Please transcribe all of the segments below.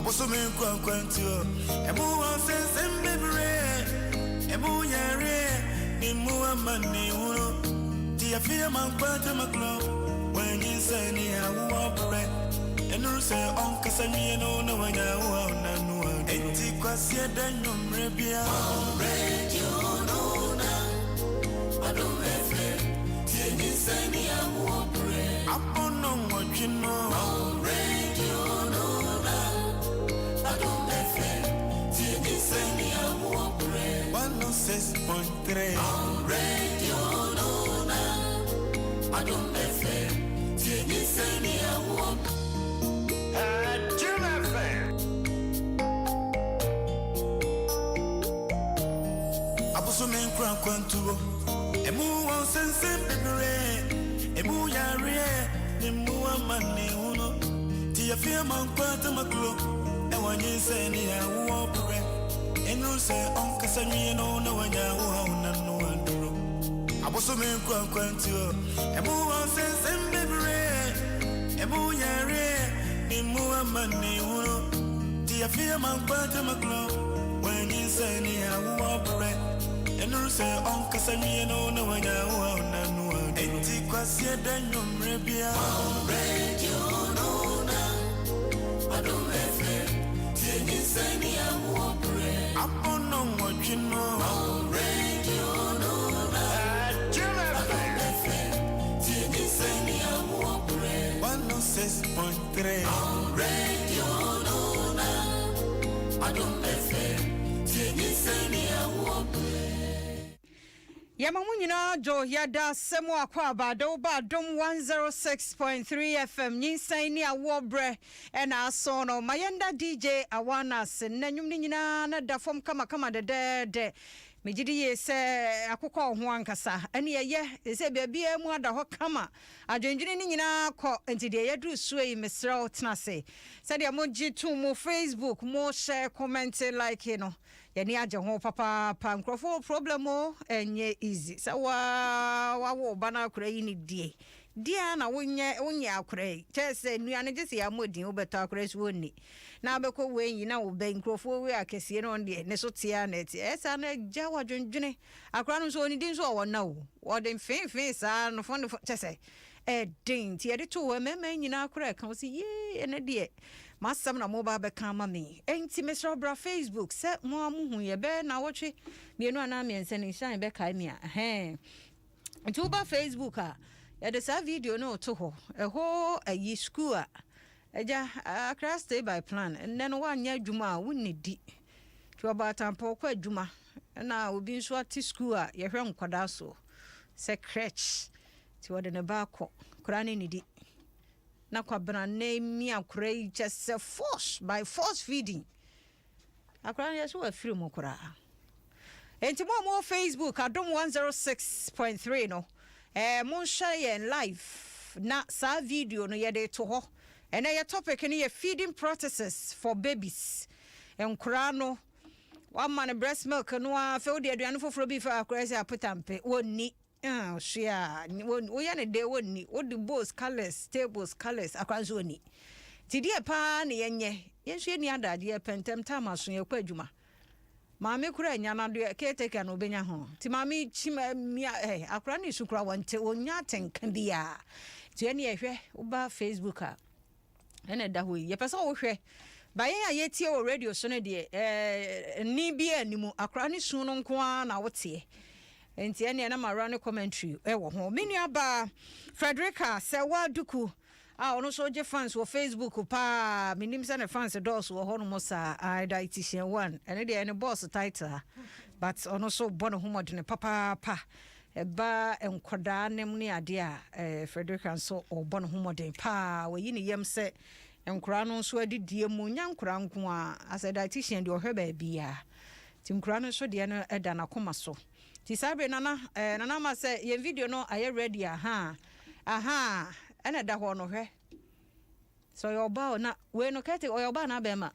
aboso me kwantio emu wan sense mbebre emu yare ni mu amane wuro ti afia man kwanta maklo when you say ni awu opre enu say on kasami no na wanya wa na no enti kwase danyo mrebia radio no na adu efe ti ni say ni awu opre apono mwachino radio no na adu efe ti ni say ni awu opre 106.3 radio no na adu efe ti ni say ni awu opre so men kwantuo emu won sense bibire emu yare ni mu amane uno ti afia man kwanta maklo e wanye se ni awo pre enu se on kasanyi no na wanya wo na no anduro aboso men kwantuo emu won sense bibire emu yare ni mu amane uno ti afia man kwanta maklo wanye se ni awo pre enu se on kasami no na wanya wa na no enti kwase danyo mrebia radio no na adu efe ti se ni awu pre apono mwachino radio no na adu efe ti se ni awu pre 106.3 radio no na adu efe ti se ni awu pre Yamamunyina jo yada semu akwa abado ba dom 106.3 FM nyinsan ni awobre ena asono mayenda DJ awana senanyum ni nyina na da fom kama de mejidi ye se akokọ ho ankasa ene ye se bia mu ada ho kama adwenjini ni nyina kọ ntide ye dru suei mesra otnase se de mo jitu mo Facebook mo share comment like you know yani aje ho papa nkrofo problem o enye easy se wa wo bana kura yi ni dia na wonye akura chese nuane jese ya modin obeto akura so ni na abekọ we yin na wo be nkrofo we akese no de ne so tia na ti esa na ja wadwendwene akura no so oni din so wo na wo de fin sa no fon chese din ti ede to we mema nyina akura kan si ye ene de masam na mo ba be kan ma me enti mesro bra Facebook se mo amuhu ye be na wotwe mienu ana miense ni shan be kai me nti ba Facebook a yede sa video no to ho eho ayi school a eja Accra stay by plan enne no wanya adwuma a wonni di ti oba tampo kwa adwuma na obi nso ati school a ye hwe nkwada so se crèche ti wode ne ba ko kura ne ni di na kwa bra na mi akura yi just force by force feeding akura ye so afiri mo kura enti mo Facebook adom 106.3 no mon share live na sa video no yede to ho ena ye topic ni ye feeding practices for babies enkura no one man breast milk no afa odi aduane foforo bi fa akura se apotampe wonni hwea wo ya ne de wonni odi bowls colors tables colors akura so wonni tidie pa ne yenye yenhwe ni adade ye pentem time so ye kwa adwuma Mami kura nyana do caretaker no benya ho. Ti mami chima akura ni sukura wante onya tenka bia. Ti ene ehwe uba Facebook a. Ene da ho ye pesa wo hwe. Ba yen ayetie o radio so ne de ni bia animu akura ni sun no nko a na wote. Enti ene na mara ne commentary wo ho. Menu aba Frederica se wa duku ono so je fans wo Facebook pa minim se ne fans dos wo hono mo sa dietitian 1 ene de ene boss title but ono so bono homo de ne papa eba enkoda nem ne ade a Frederick so obono homo de pa wo yi ne yem se enkora no so adidie mu nyankora nko a as a dietitian de ohwe ba bia tinkora no so de no eda na koma so ti sabe nana ma se ye video no aye ready aha ena da ho no hwe so your ba na we no kete o your ba na be ma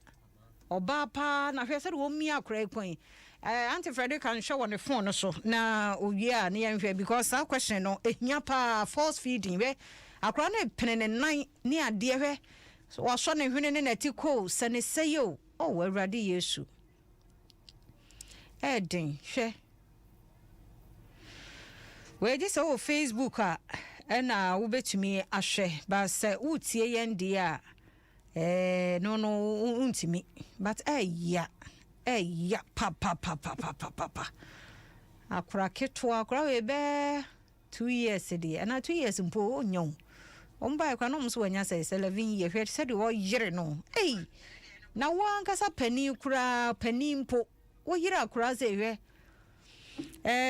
oba pa na hwe se wo mi akora ikon Auntie Frederick can show on the phone so na owie a na yenhwe because that question no ehia pa force feeding we akora na penene nan ni ade hwe so washo ne hwene ne nati ko sene seyo oh awurade yesu edin hwe we just o Facebook na wo betumi ahwe ba se utie yende a no untimi but ya pa akura keto akura we be 2 years dey and 2 years mpo onyon omba kwa no mso wanya say 11 years hwe say de wo yire no na wan kasa pani kura pani mpo wo yire akura say hwe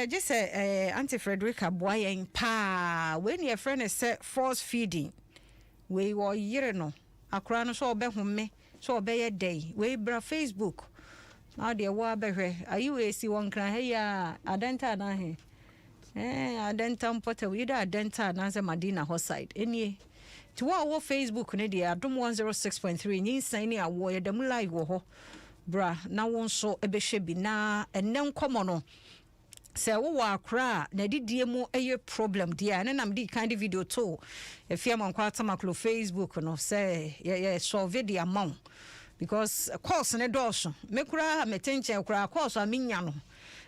just say Auntie Frederica boyen pa when your friend is force feeding we wo yire no akura no so obehome so obeye day we bra Facebook now de wo abehwe ayi we si won kran he ya adenta na he adenta mpota we da adenta na se Madina Hoside enie ti wo Facebook ne de adom 106.3 nyinsan ni awo ye dem live wo ho bra na won so ebehwe bi na enne nkomo no se wo wa akra na didie mu eye problem dia na nam di kind video to efia mankwa maklo Facebook no se ye solve the amount because course ne dosho mekura metenche kura course aminya no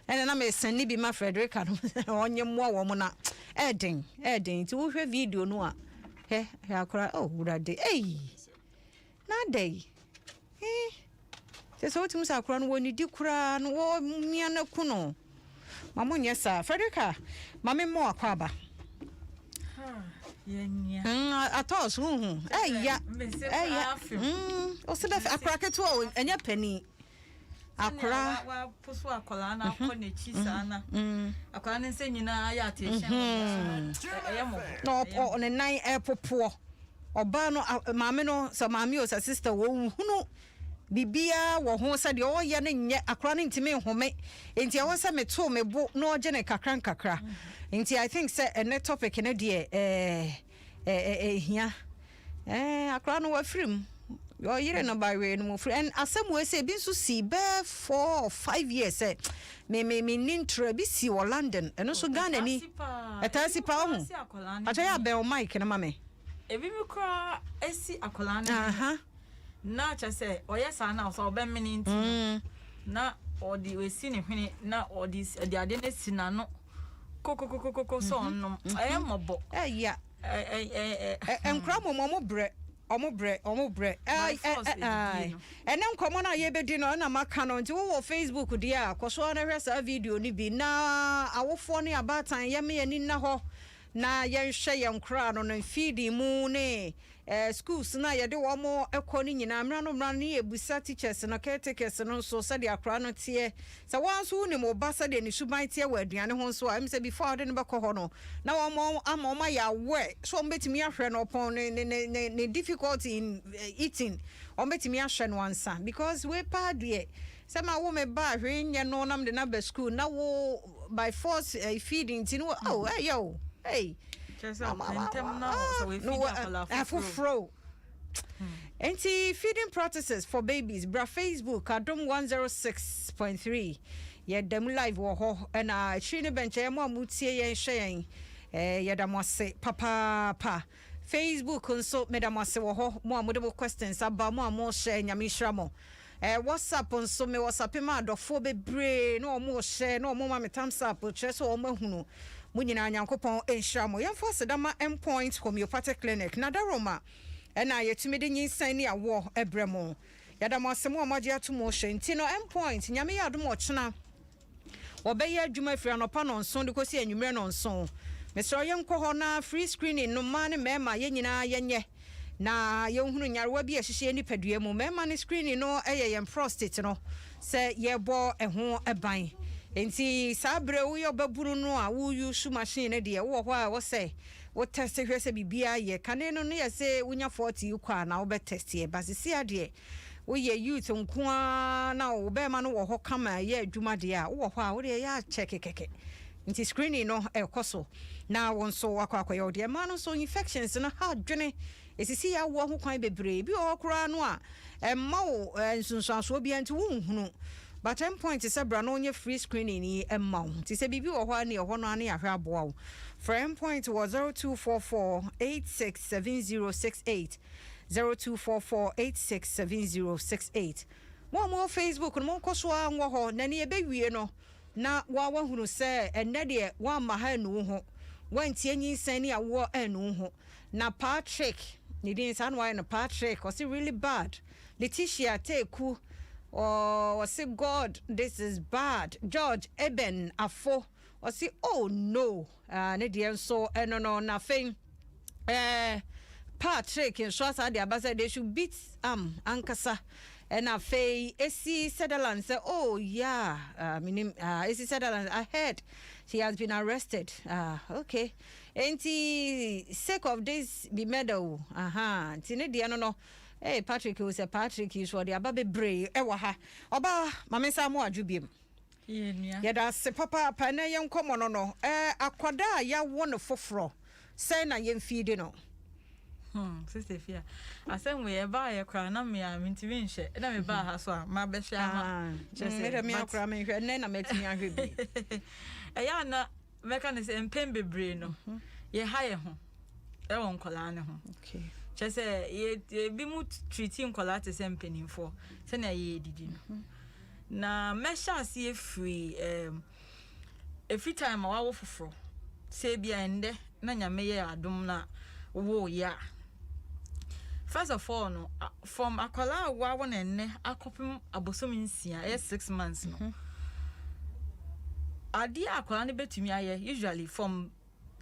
ene na me send bi ma Frederica no onye mo wo mo na edin ti wo hwe video no a he akura oh urade na day so tum sa akura no woni di kura no wo mia na ku no mama nyesa Frederica mama mo akwaba yenya atos ya o se da akura keto enya pani akura wa pusu akola na akọ na chi sana akola ne se nyina ya attention eyemo no ne nan epopo oba no maame no so maame o sa sister wo hunu bibia wo ho se de o ye ne nye akora ne ntime home enti e wo se meto mebo no oje ne kakra enti I think say a net topic ne de hia akora no wa frim yo yire no by way no free and asem we say bi so si be 4 or 5 years me nintra bi si wo London eno so Ghana ni etasi pa ho acha ya be o mic na mame ebi mi kra esi akola na na cha say oyesa na so be mini nti na odi we si ne hwene na odi ade ne si na no kokokokoko so no mobo ya enkra mo bre omobre ene nkomo na ye bedi no na maka no nti wo Facebook dia akoso na hwesa video ni bi na awofo ne abatan ye me ni na ho na ye hwe ye nkra no no feed mu ne schools na ye de wo mo ekọ ni nyina mra no ne ebusa teachers no caretakers no so se de akra no tie se wanso ni mo ba se de ni suban tie wa aduane ho so am se before de ne be kọ ho no na wo mo ama ya we so mbetimi ahwe no pon ne difficulty in eating mbetimi ahwe no ansa because we pa de se ma wo me ba hwe nye no nam de na be school na wo by force feeding tin oh yo hey feeding practices for babies bra Facebook adom 106.3 ye dem live wo ho na chine benche mo amutie ye hwe ye damose papa Facebook nso medamose wo ho mo amude questions aba mo amo share nyame hira mo WhatsApp nso me WhatsApp ma adofo bebre no mo share no mo ma me thumbs up che so o mahunu munyina nyankopon enhira mo yemfo sedama endpoint homeopathic clinic na daroma na yetumi de nyinsan ne awo ebremo yadamo asemo amaje atomo hwenti no endpoint nyame ya adom ochena obeye adwuma firi anopa no nso de kosi anwumre no nso mesro yenko ho na free screening no ma ne mema yenyina yenye na yenhunu nyarewa bi ahihye ni padua mu mema ne screening no yem prostate no se yebo eho eban enti sabre wo yobaburu no a wo use machine de wo ho a wo say wo test hwese bibia ye kane no no ye say wonya 40 kwa na wo be test ye basisi ade wo ye youth nkoa na wo be ma no wo ho kama ye adwuma de a wo ho a wo de ya check keke nti screening no ekoso na won so akwa ye de ma no so infections no ha dwene esisi ya wo ho kwan bebre bi o kora no a emma wo nsunsuaso bi anti wo nhunu but endpoint is a brand onye free screening ni emma ti se bibi wo ho ani ho no ani ahwe aboa wo for endpoint was 0244867068 0244867068 mo Facebook no mo nkoso anwo ho na ne ebe wie no na wa hunu se enne de wa ma ha nu ho wantie nyinsan ni awo anu ho na Patrick ni din san why na Patrick was it really bad. Letitia Teku was it God this is bad. George Eben Afo was it oh no ne de so no na fin Patrick in Swasa de abasa they should beat ankasa and afei AC Sutherland say oh yeah AC Sutherland I heard she has been arrested okay enti sake of this be medal tine dia no hey Patrick who say Patrick is what the ababe brave ewa ha oba mamesa mo adwubiem yeah da se papa pa na yen komo no akwada ya won foforo say na yen feed no sister Fia asem we ba ye kra na me amintimi nhye na me ba ha so a ma be hwe ama chese me akra me hwe na matimi ahwe bi eya na meka ne se empem bebre no ye ha ye ho e won kola ne ho okay chese ye bi mu treating kola te se mpenimfo se na ye didi no na mesha ase free every time wa wo foforo se bia ende na nyame ye adom na wo ya first of all no from akola wa won enne akopim abosom nsia 6 months no adi akola ne betumi aye usually from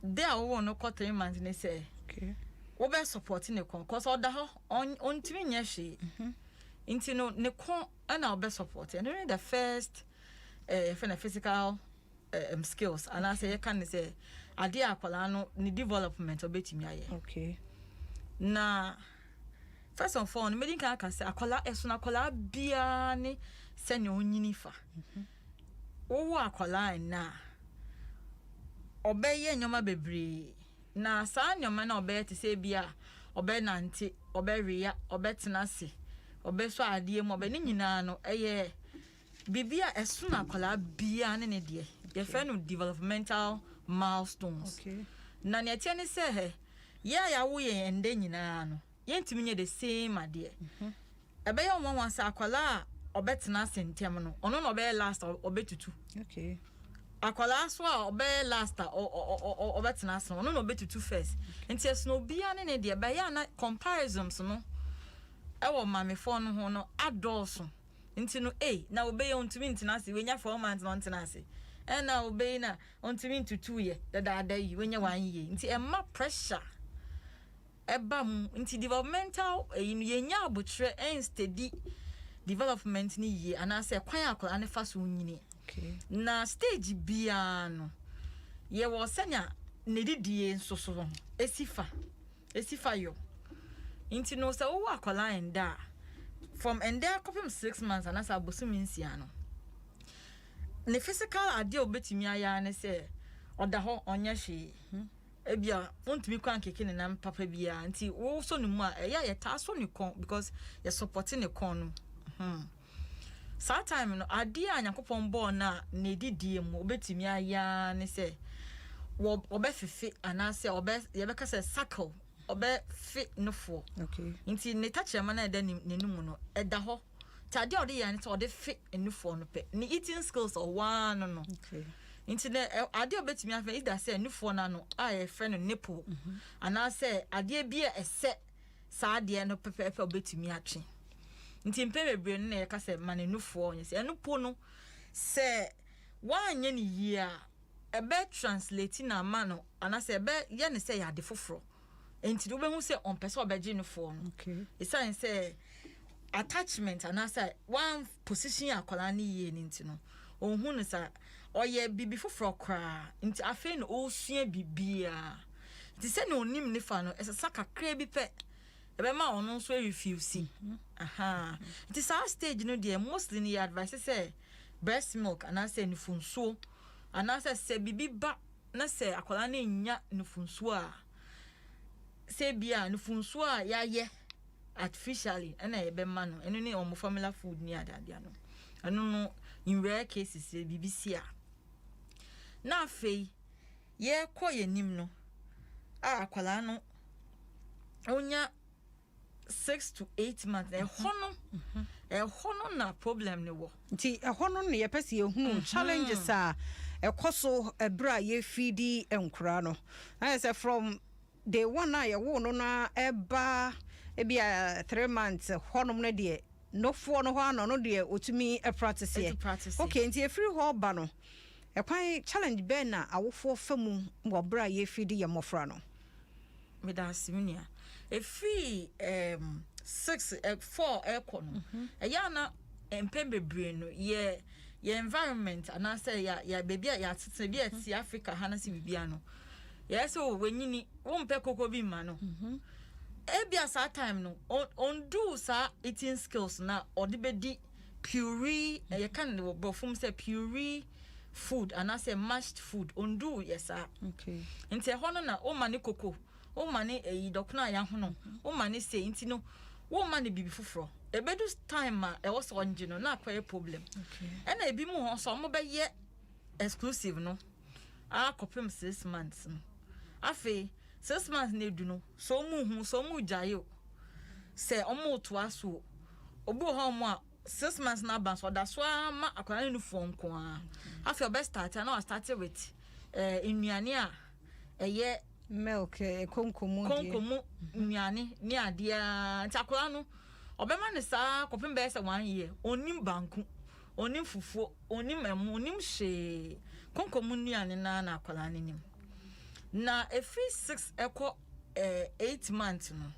there wo no 3 months ne say okay wo be support ne kon cause oda ho on timi nya hwe inti no ne kon na wo be support and during the first physical skills and I say you can say ade akwala no ni development obetimi aye okay na first of all me dinka aka say akwala eso na akwala bia ni se ne onyini fa wo akwala na obeye nyoma bebre na sa nyoma na obeye te se bia obe nante obe ria obe tenase obe so ade mu obe ni nyina no eye bibia eso na akwala bia ne de ye fe no developmental milestones okay na ne tie ne se he ya wo ye ende nyina no yentimi nye the same ade ebe ya omo wansa akwala obetena sentem no ono no be last obetutu okay akwala so a obe last obetena so ono no obetutu first enti esno bia ne de be ya na comparisons no ewo mamefo no ho no adults enti no na obe ye ontimi ntina se wenya 4 months no ntina se na obe na ontimi ntutu ye dada yi wenya 1 year nti emma pressure ebam nti developmental yenya abutre steady development ni ye anase kwan akola ne fa so nyini okay na stage bia no ye wo senya ne didie nsoso esifa yo nti no se wo akola enda from enda kopim 6 months anase abosumi nsia no ne physical ade obetimi aya ne se oda ho onye hwe ebia ontumi kwan keke ne nam papa bia nti wo so ne mu a ye ta so ne kon because ye support ne kon no sa time no ade anyakopon ball na ne didie mu obetimi aya ne se wo obefefe anase ye beka se circle obefe no fo okay nti ne tachema na eda ne numu no eda ho tade ode ya ne to ode fe enufo no pe ne eating skills or one no okay nti ne ade obetimi afa ida say enufo na no a friend no nipple ana say ade bia ese sa ade no pepepe obetimi atwe nti mpebebre no na ka say man enufo onye say enupo no say wanye ne yia ebe translate na mano ana say ebe ye ne say ya de foforo nti do be hu say on person obeje enufo no okay isa say attachment ana say one position akola ne yie ni nti no ohun no sa oye bibi foforo kra nti afi no osua bibia nti se no onim ne fa no esesa kakra bi pe ebe ma ono nso refuse nti sa stage no de mostly ni advice say breast milk ana say nufunso ana say bibi ba na say akola na nya nufunso a say bia nufunso a yaye artificially ana ebe ma no eno ne omo formula food ni adade no eno no in rare cases BBC a na afei ye koye nim no akwala no onya 6 to 8 months hono na problem ne wo nti hono ne yepese ehunu challenges a ekoso ebra ye feedi enkura no I say from day one na ye wo no na eba ebia 3 months hono no de no fo no ho ano no de otumi practice ye okay nti efiri ho ba no ekwan challenge be na awofo famu wo bra ye feedi ye mofra no me da siminia efiri 6 4 ekono eyana empembebre no ye environment ana say ya baby ya tete bi ati Africa hanasi bibia no yes o wenyini wo mpe kokko bi ma no ebia sa time no on do sa eating skills na odibedi puree ye kan the bofum say puree food and I say mashed food on do yes okay nti hono na o mane kokko o mane dokna ya hono o mane say nti no wo mane bibi fufuro ebedu time ma e was onje no na akwa problem okay ena ebi mu ho so mo be ye exclusive no a kopem 6 months no afi 6 months na edu no so mu jayo se omo to aso obu ho mo a 6 months na ban so da so ma akwa nu fo nko a afi obe start na start with nnuane a eye milk konkomu nnuane ni ade a ntakwa no obema ne sa kopem be se 1 year onim banku onim fufuo onim emu onim hye konkomu nnuane na akwala nim na efi 6 eko 8 months no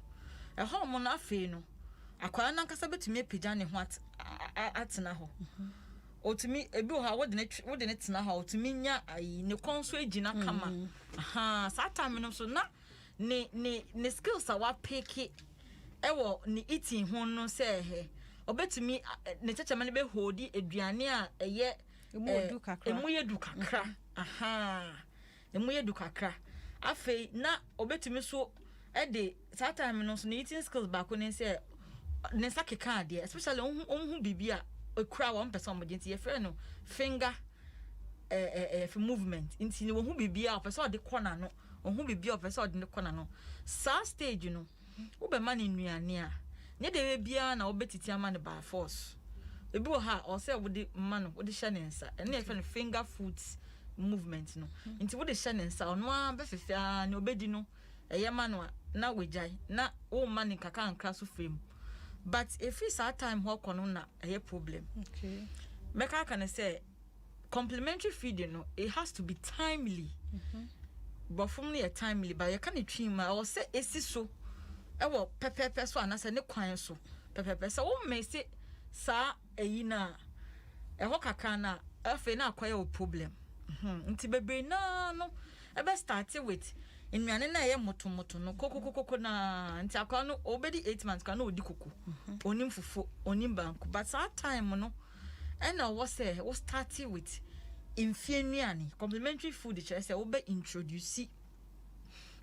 ho mo na afi no akwala na nkasa betumi epija ne ho atena ho otumi ebi ho wode ne tena ho otumi nya ayi ne konso agina kama sa time no so na ne skills a wa pick ewo ni eating ho no say he obetumi ne chechema ne be hodi aduane a eye emu yedu kakra emu yedu kakra afei na obetumi so de that time no so ne eating skills back when say ne sakeka ade especially onhu bibia ekura one person mo dinti ye friend no finger for movement inti ne onhu bibia person de corner no onhu bibia person de corner no sa stage no wo be man nnuane a ne de bia na obetiti ama ne by force ebi wo ha o say wo de man wo de hye nensa ene e friend finger foot movement no inti wo de hye nensa ono a be fefia ne obedi no eye man na wejai na wo man kaka ankra so frame but if it's our time how kono na a problem okay meka can say complementary feeding no it has to be timely but from the timely but you can dream or say esi so e wo pepepe so anase ne kwan so pepepe so wo me say sa eyi na e ho kaka na afa na akwa ya problem nti bebe na no e be start with nnuane na ye motomoto no kokokoko na nti akwa no obedi 8 months ka na odi koko onim fufu onim banku but that time no and I was say we started with infianiani complementary food che say we be introduce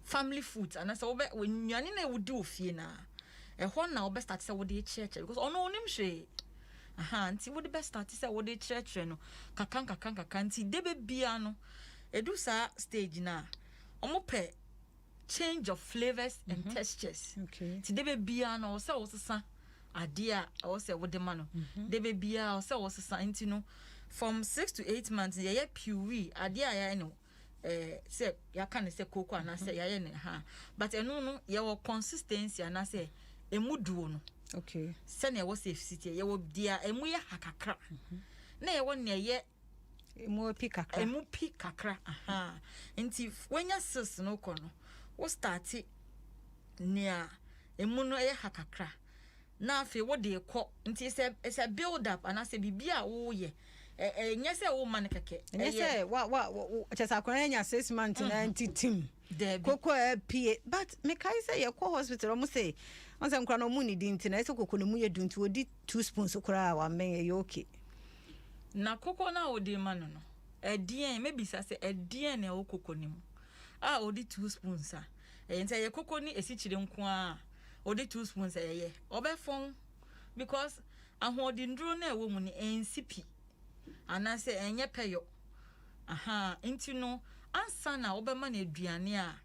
family food and say we be nnuane na wodi ofie na e ho na we be start say we dey church because ono onim hwe nti we dey be start say we dey church no kakan nti debe bia no edu sa stage na omope change of flavors and textures okay ti debe bia na o se o sesa ade a o se wo de ma no debe bia o se o sesa nti no from 6 to 8 months ye puree ade a ya no se ya kan se koko ana se ya ye ne but eno no ye wo consistency ana se emuduo no okay se na ye wo safe city ye wo dia emu ye hakakra na ye wo ne ye emu pi kakra nti wenya sis no kono wo start nia emu no ye hakakra na afi wo de ekọ nti se build up ana se bibia wo ye nya se wo man keke nya se wa chesa akwa nya 6 months na antitim koko pie but me kai say ye ko hospital mo say on say nkra no mu ni di nti na se koko no mu ye du nti odi 2 spoons kura wa men ye okay na koko na odi manu no edien maybe say edien na wo koko ni mu odi 2 spoons nti ye koko ni esichire nko odi 2 spoons ye obefon because ahodi nduro na ewo mu ni ensipi anase enye peyo nti no ansa na obema na aduane a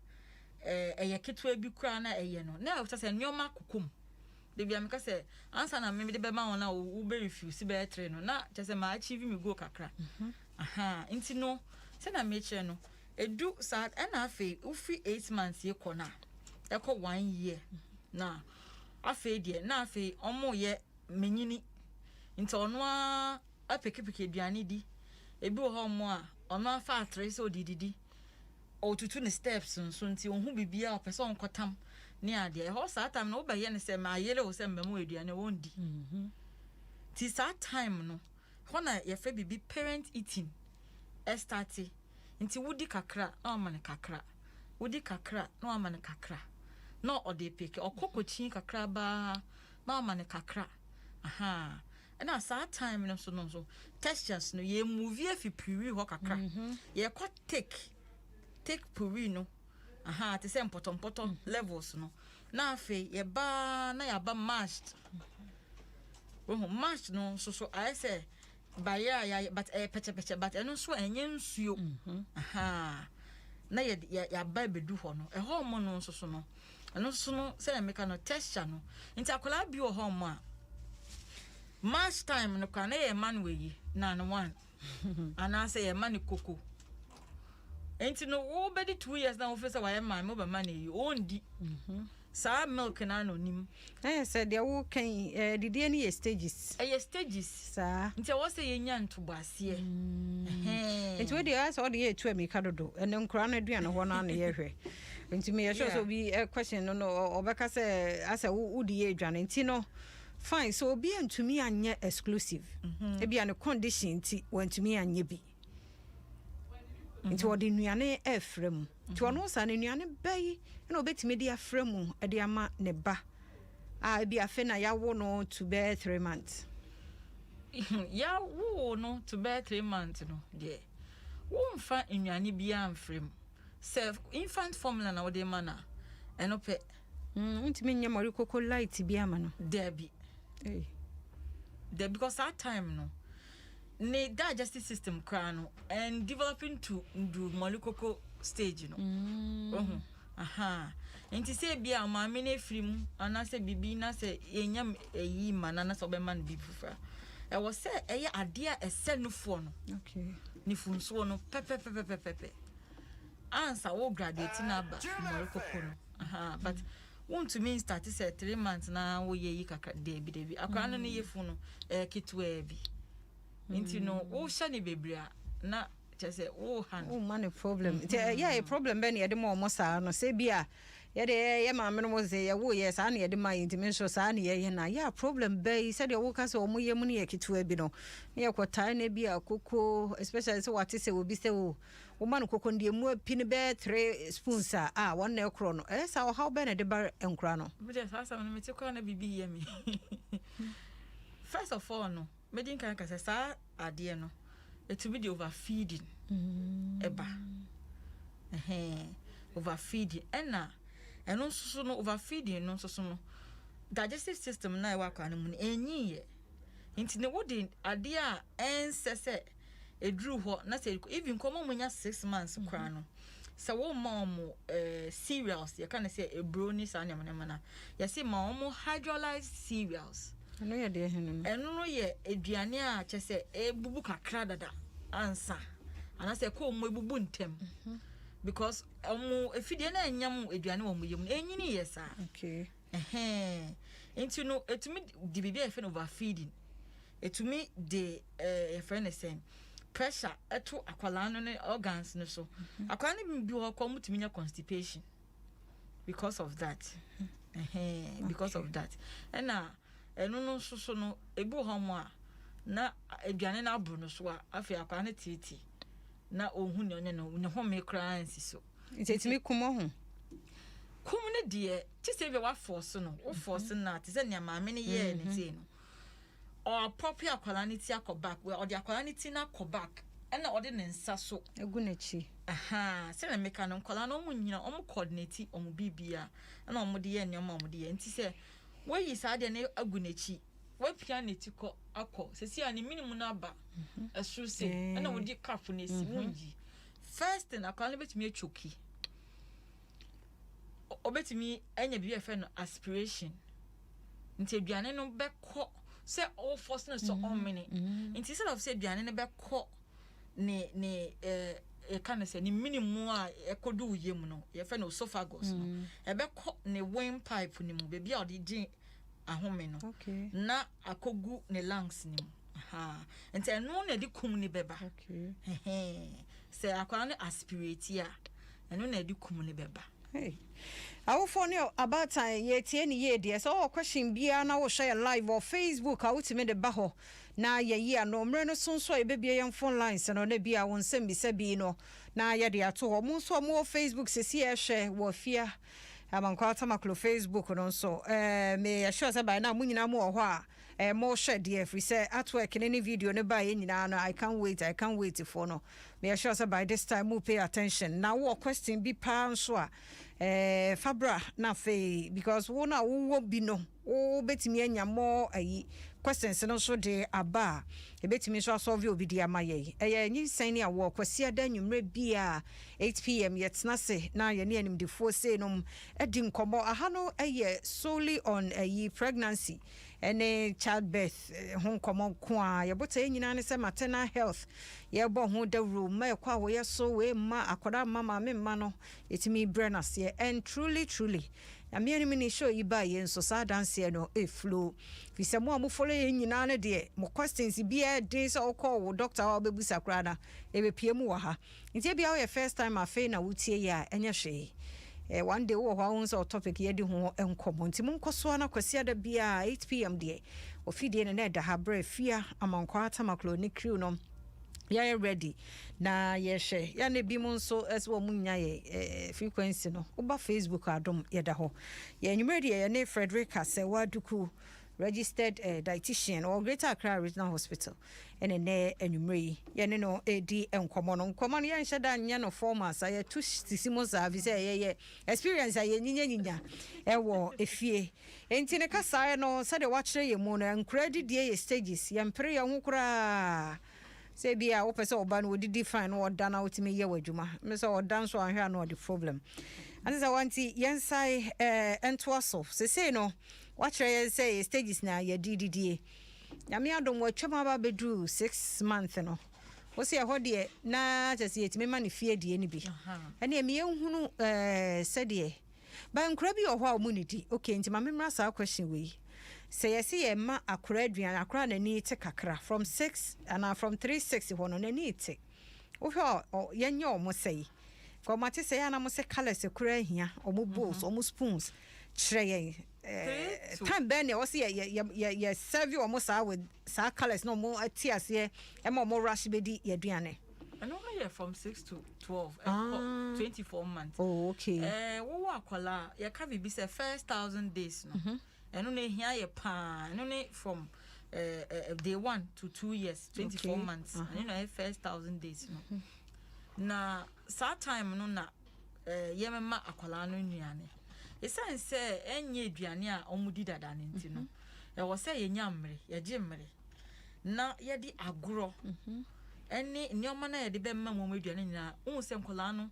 eye ketwa bi kura na eye no na o say nyoma kokom de bia me ka say answer na me de be ma wona wo be refuse be etre no na che say ma achieve me go kakra aha nti no say na me che no edu sa na afi ufi 8 months ye kona e ko 1 year na afi de na afi omo ye menyini nti ono a apekepeke aduane di ebi wo ho mo a ono afa atre so dididi o tutu ne steps nso nti ohun bibia o person kotam ne ade ho sa time no obaye ne se ma yele o se mmemu aduane wondi ti sa time no ho na ye fe bibi parent eating estati nti wudi kakra na o mane kakra wudi kakra na o mane kakra na o de peke okokochi kakra ba na o mane kakra aha na sa time no so textures no ye movie afi puri ho kakra ye ko take puri no aha te say important levels no na afi ye ba na ya ba mashed mashed no so I say ba ya but peche but eno so enye nsuo aha na ya ba bedu ho no ho mo no so no eno so no say make no texture no nti akola bi ho mo a match time no kan e man we na no one ana say e man koko enti no wo be di 2 years na wo fesa wa man mo be man e ondi sa milk na no nim say de wo kan didi ani stages stages sa nti wo say ye nya ntobase enti we dey ask all the ye tu amika dodo ene nkura na aduane ho na ye hwe enti me ye so bi question no obeka say asa wo di ye aduane enti no fine so obi antumi anye exclusive e bia ne condition ti wantumi anye bi nti wodi nuane efrem ti wono sa ne nuane bai na obetimi di afrem e di ama ne ba e bia fe na yawo no to be 3 months ya wo no to be 3 months no de wo mfa nuane bia amfrem self infant formula na wodi mana eno pe ntimi nya mori koko light bia ma no debi because that time no ne digestive system crano and developing to do molikoko stage no aha enti se bia ma me na firim ana se bibi na se yenya eyi mana na so be man bibi fra e wo se eye ade a esenufo no okay ni funso no pepe ansa wo graduate na ba molikoko no aha but want to mean start say 3 months na wo ye yi kakra debi akwa no ne yefu no kitwa bi nti no wo hye ne bebria na chese wo han wo man problem yeah problem ben ye de mo sa no se bia ye de ye ma me no mo ze ye wo ye sa na ye de ma inti me so sa na ye na yeah problem be se de wo ka se o mo ye mu ne ye kitwa bi no ne ye kwota na bia koko especially so what say obi se wo man koko ndie mu api ne be 3 spoons one na ekro no sa how be na de bar enkra no bi de sa me te kwa na bibi ye me first of all no medin kan ka sa ade no it will be overfeeding eba overfeeding eno so no overfeeding no so no digestive system na e wa kwa no mu enyi ye nti ne wodi ade a ensese edru ho na say even komo munya 6 months kra no so wo mom cereals you can say a brownie sanya mana you see mom hydrolyzed cereals no ye de henu eno ye aduane a che say ebubu kakra dada ansa ana say ko mo ebubu ntem because efidie na anyam aduane wo mo yem enyini yes a okay into no etumi di bibi e fe no overfeeding etumi de e friend say pressure eto akwala no ne organs no so akwala ne bi ho ko mutumi nya constipation because of that because of that na eno no so no ebu ho mo a na aduane na abro no so a afi akwala ne titi na ohun ne onye no ne ho me kra ansi so etimi kumo ho kumo ne de ti se be wa force no wo force na ti se ne maame ne ye ne ti no or proper akwala ne ti akoback we or the akwala ne ti na akoback na ode ne nsa so egu na chi se na meka no akwala no mu nyina omu coordinate omu bibia na omu de ye ne omu de ye nti se we yi sa de ne agu na chi we pia ne ti ko akọ se si ani minimum na ba asu se na wo di cap na si wonji first na akwala betimi achoki obetimi enya bi efe no aspiration nti aduane no bɛkɔ sɛ all force no so on mini nti instead of say aduane no bɛkɔ ne e kan say ni minimum a ekodu yem no ye fe no esophagus no e bɛkɔ ne windpipe ni mu baby a odi gin ahome no na akogu ne lungs ni mu nti eno na di kum ni beba say akwa ne aspirate a eno na di kum ni beba. Hey. Our phone about time yet any year dear so question bia na wo share live or Facebook out me the baho na ye no mre so so e bebia yan phone lines no na bia won sem bi se bi no na ye de ato ho mo so mo Facebook se si e hwe wo fia amankwa tamaklo Facebook no so me sure say by na mo nyina mo ho a more share dear free say at work in any video ne ba ye nyina no I can't wait for no me sure say by this time mo pay attention na wo question bi pa so a Fabra na fe because wona wo bi no o betimi anya more questions no so de aba e betimi so solve obi di amaye nyi san a wo kwasi ada nwumre bia 8 pm yet na se na ye ne anim de fo say no edi nkomo aha no solely on pregnancy and childbirth hon nkomo ko a ye bota nyina ne se maternal health ye bo ho da room ma kwa wo ye so we ma akoda mama me ma no etimi brenas ye and truly amiani mini show iba ye so sa dance no flow fi se mo follow ye nyina ne de mo questions bia dey so call wo doctor wa bebusa kra na e be pie mu wa ha nti bia wo first time afa na wutie ya enye hwe one day wo ho so topic ye di ho enkomo nti mun koso na kwasi ada bia 8 pm de ofidie ne na da ha bre fia amankwa tamaklo ni crew no ya ready na ye hwe ya ne bi mun so as wo munya ye frequency no oba Facebook adom ye da ho ye nyumre de ye ne Frederica se waduku registered dietitian or Greater Accra Regional Hospital ene ne enumre ye ne no edi enkomo no ye nheda nya no formal sa ye tu sisimo service ye experience ye nyinya ewo efie enti ne kasa no sa de wa kire ye mu no encredit die ye stages ye mpre ye ho kura say bia wo pese oba no di define no oda na otime ye wadwuma me say oda so ahwe no the problem and say wanti yensai entwaso say no what try say stages na ye dididie na me adom watwama ba bedu 6 months no wo say ho de na just yetime ma ne fie die ni bi ene me ehunu say de ba nkura bi ho a omunidi okay nti ma memra sa question we say yes ye ma akura aduan akura na ni te kakra from 6 and from 360 hono na ni te wo hwe ye nya o mo say ko mate say ana mo say colors akura hia o mo bowls o mo spoons kire ye time ben ye wo say ye serve o mo sa with sa colors no mo atiase e mo rush bedi ye aduane I know here from 6 to 12 24 months. Oh okay. Wo akola ye ka bi say first 1000 days no. And only here ye pa and only from day 1 to 2 years 24 months and you know first 1000 days no na sa time no na ye mema akola no nuane e san say enye aduane a omudi dada ne nti no e wo say ye nyamre ye gimre na ye di agro eni nyoma na ye de be mma mo aduane nyina un se nkola no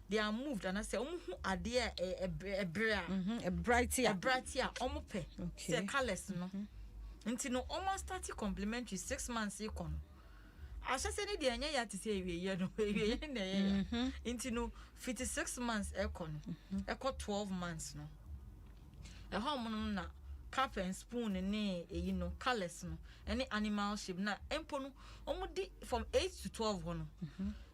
they are moved and I say hu ade a brightia omope say colors no nti no almost 30 complimentary 6 months ikon asha say ni de anya ya te say ewie no ewie na ye nti no 56 months ekon eko 12 months no e ho mo no na cup and spoon ne you know colors no any animal shape na empo no omudi from 8 to 12 hono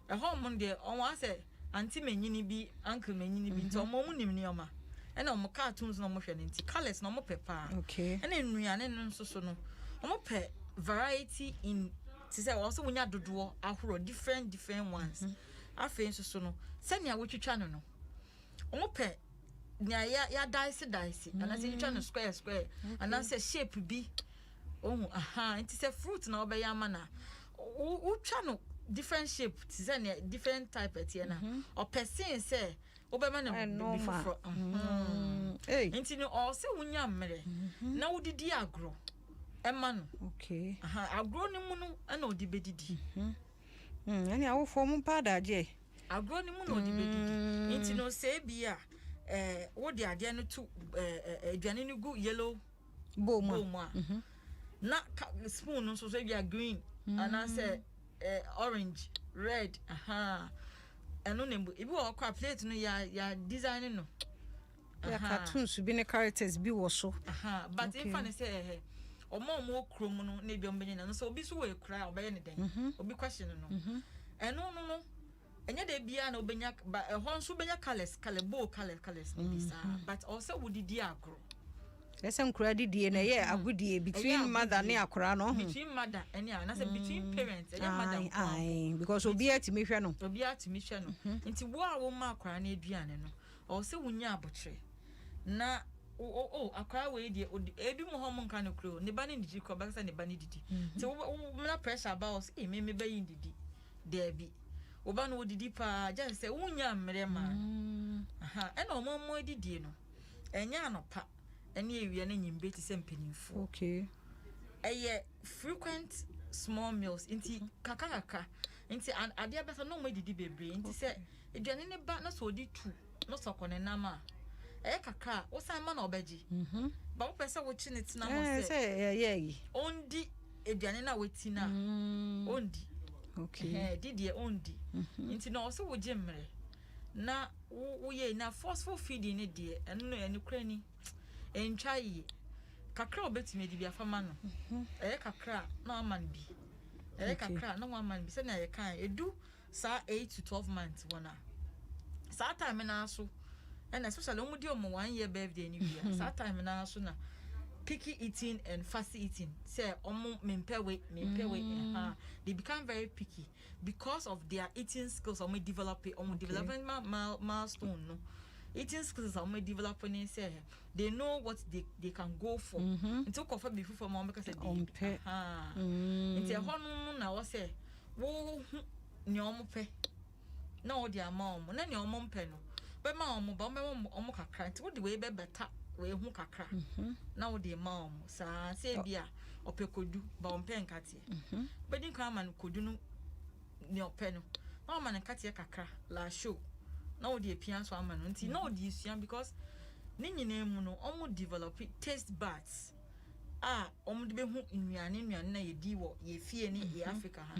e ho mo de on wa say anti menyini bi uncle menyini bi nti omo munim ni oma ena omo cartoons no mo hwe nti colors no mo pepa okay ena nnuane no nso no omo pe variety in ti say also munya dodo ahoro different ones afen nso no se nia wo twitwa no omo pe nia ya dice and say twitwa no square and then say shape bi ohun nti say fruit na obeya mana wo twa no different shape different type etiena or person say obema na before nti no all say wunya mmere na wodidi agro ema no okay agro ni mu no na odi bedidi ani awofo mu pada je agro ni mu na odi bedidi nti no say bia wodi ade no to aduane no gu yellow Boma. Na spoon no so be a green and I say orange, red, eno nembo ibi wo kwa plate no ya design no. Ya cartoons bi ne characters bi wo so. But if I say omo krom no na bi ombenye na so obi so we kra obeye ne den. Obi question no. Eno no enye de bia na obenya ho nso benya colors ni bisa but also would di agro. Let's encourage the na ye agudie between mother ne akora no. Between mother and ya na say between parents and mother. Because obi atimi hwe no. Obi atimi hwe no. Nti wo a wo ma akora na aduane no. O se wunya abotre. Na akora we die edu mo ho mo nka no kro. Ne ba ne didi ko ba ne ba ne didi. Nti wo na pressure ba o se me ba yin didi. There be. Oba no didi pa just say wunya mrema. E na mo didi no. Enya no pa. Any area na nyimbe ti se mpanimfo. Okay. Frequent small meals inti kakaka inti ade abesa no mo didi bebre inti se eduane ne ba na so di tu no so kone na ma kaka wo san ma na obeji ba wo pese wo chi ne tina mo se ondi eduane na weti na ondi okay didi ondi inti no so wo jemre na wo ye na forceful feeding ne de eno no eni krani enchai kakra obetime di bia fama no kakra na aman bi kakra na aman bi se na kan edu sa 8 to 12 months wona sa time na so and especially omo di omo 1 year birthday ni bia sa time na so na picky eating and fussy eating say omo mempewe they become very picky because of their eating skills omo developing milestone no eating skills are developing say they know what they can go for until coffee before for mom because they until honu na what say wo ni omo pe na o dia mom na ni omo pe no be ma omo ba omo kakra until the way be better we hu kakra na o dia mom sa say bia opekodu ba ompe nkate be din kan man kodu no ni ope no na man nkate kakra la show na o de pian so amano nti na o de suan because ni nyina mu no omo develop taste buds omo de be hu nnuane na ye di wo ye fie ni ye Africa ha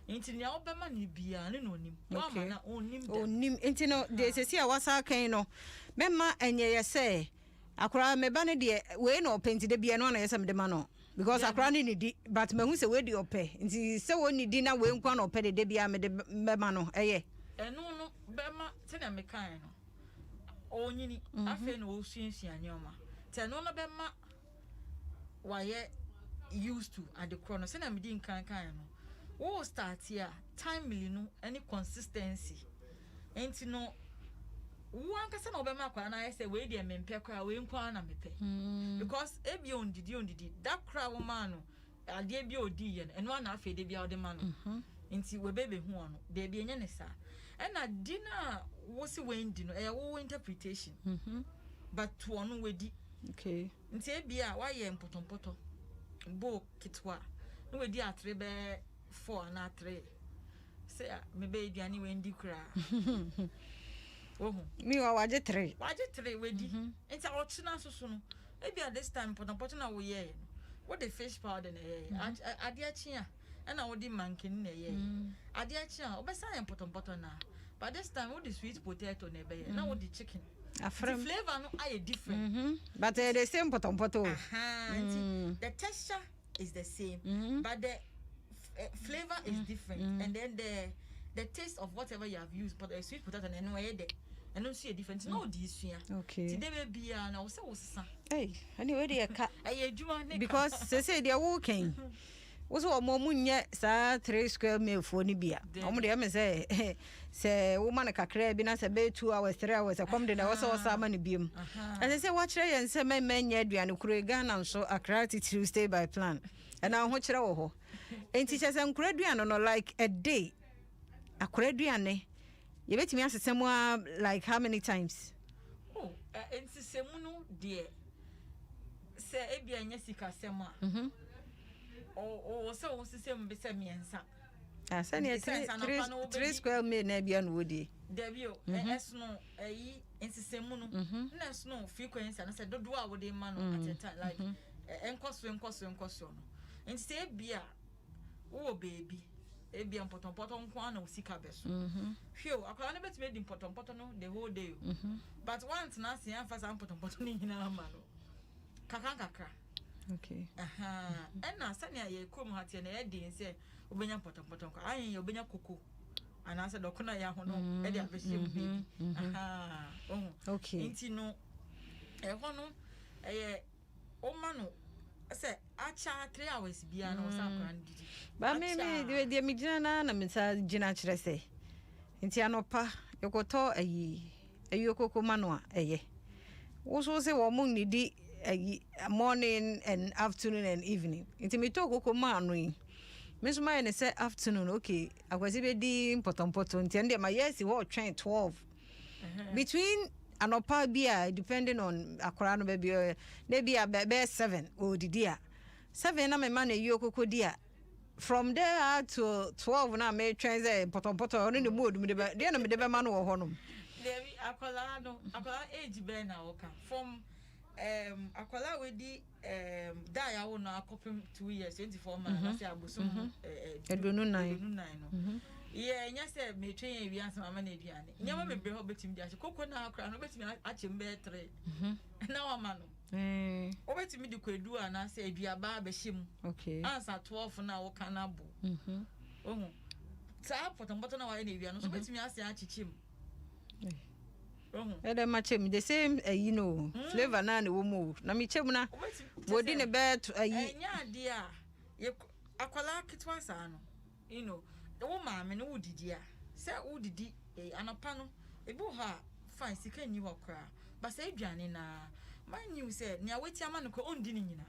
nti ni obema ni bia ne no nim wa ma na onim nti no de sesi a wasa kan no mema enye ye se akora meba ne de we no penti de bia no na ye se me de ma no because akora ni di but me hu se we de ope nti se woni di na we nkwa no ope de bia me de mema no eye eno no bema tena me kan no onyini afi no osuansuan nyoma teno no bema waye used to at the chrono tena me di kan no wo start here timely no any consistency enti no wo ankasa no bema kwa na say we de mempe kwa we nkwa na mepe because ebi ondidi that crowd woman no ade bi odi ye eno na afi de bia ode ma no nti we bebe hu ono de bi enye ne sa ena dina wo si wendi no wo interpretation but to ono wedi okay nti ebia wa ye mpotompoto bo kitwa no wedi atre be 4 na 3 say me be aduane wendi kra mi wa waje 3 wedi nti a ochina soso no ebia this time mpotompoto na wo ye no what the fish powder na ye ade achia ena wo di mankin na ye ade achia obesa ye mpotompoto na but this time with the sweet potato na be now with the chicken the flavor no are different but the same potato the texture is the same but the flavor is different and then the taste of whatever you have used but the sweet potato na no e de and don't see a difference no this year okay today be na wo say wo sesa hey anyway dey ka because say they are working was what momunye sa 3 square meal for ni bia omo de me say woman kakra bi na say be 2 hours 3 hours come de na wo sa ma ni biem as say what kire yen say menye aduane kure Ghana so Accra to stay by plan and na ho kire wo ho enti che say nkure aduane no like a day akure aduane ye betimi asesemu like how many times enti semu no de say e bia nya sika semu so system be say miensa sani 3 square meal na bia no wodi debio esno insisemu no na esno frequency na say dodo a wodi ma no at a time like enkoso no nti say bia wo baby ebia potompoto nko ana usika beso hweo akwala ne betime di potompoto no the whole day but once na se emphasize potompoto ni nyina ama no kakra okay na sane aye krom hatie na ye din se obenya potompoto nko ayen ye obenya koko ana se dokona ya ho no e de abehye baby okay nti no ho no o manu say acha 3 hours bia na o sa akra ndidi ba me de me gina na me sa gina kire se nti anopa yokoto ayi okoko manu a wo so se wo mun nidi morning and afternoon and evening nti me to okoko manu yi me so my ne say afternoon okay akwasi be di potompoto nti ende ma yes wo twen 12 between anopa bia depending on akora no baby na bia be 7 o didia 7 na me ma na yokoko dia from there to 12 na me twen say potompoto no ne mood me de na me de be ma no wo honom Devi akola age be na oka from akola we di da ya wo na akopem 2 years 24 months na say abusum edonu 9 no nya say me twen ya wi asema ma na eduane nya ma me bre ho betim di ache koko na akra no betim ache mbe 3 na wa ma no o betim di kwadu ana say aduaba be hyem okay answer 12 na wo kana bo ohu sa potompoto na wa na wi ano so betim ase achechim ede ma chem the same flavor na ne wo mu na me chem na wodi ne bet nya ade a akwala kitwa sa no wo maame no wodidi a se wodidi anapa no ebi ha fine sika ni ho kra ba se aduane na man you say nia weti ama no ko ondi ni nyina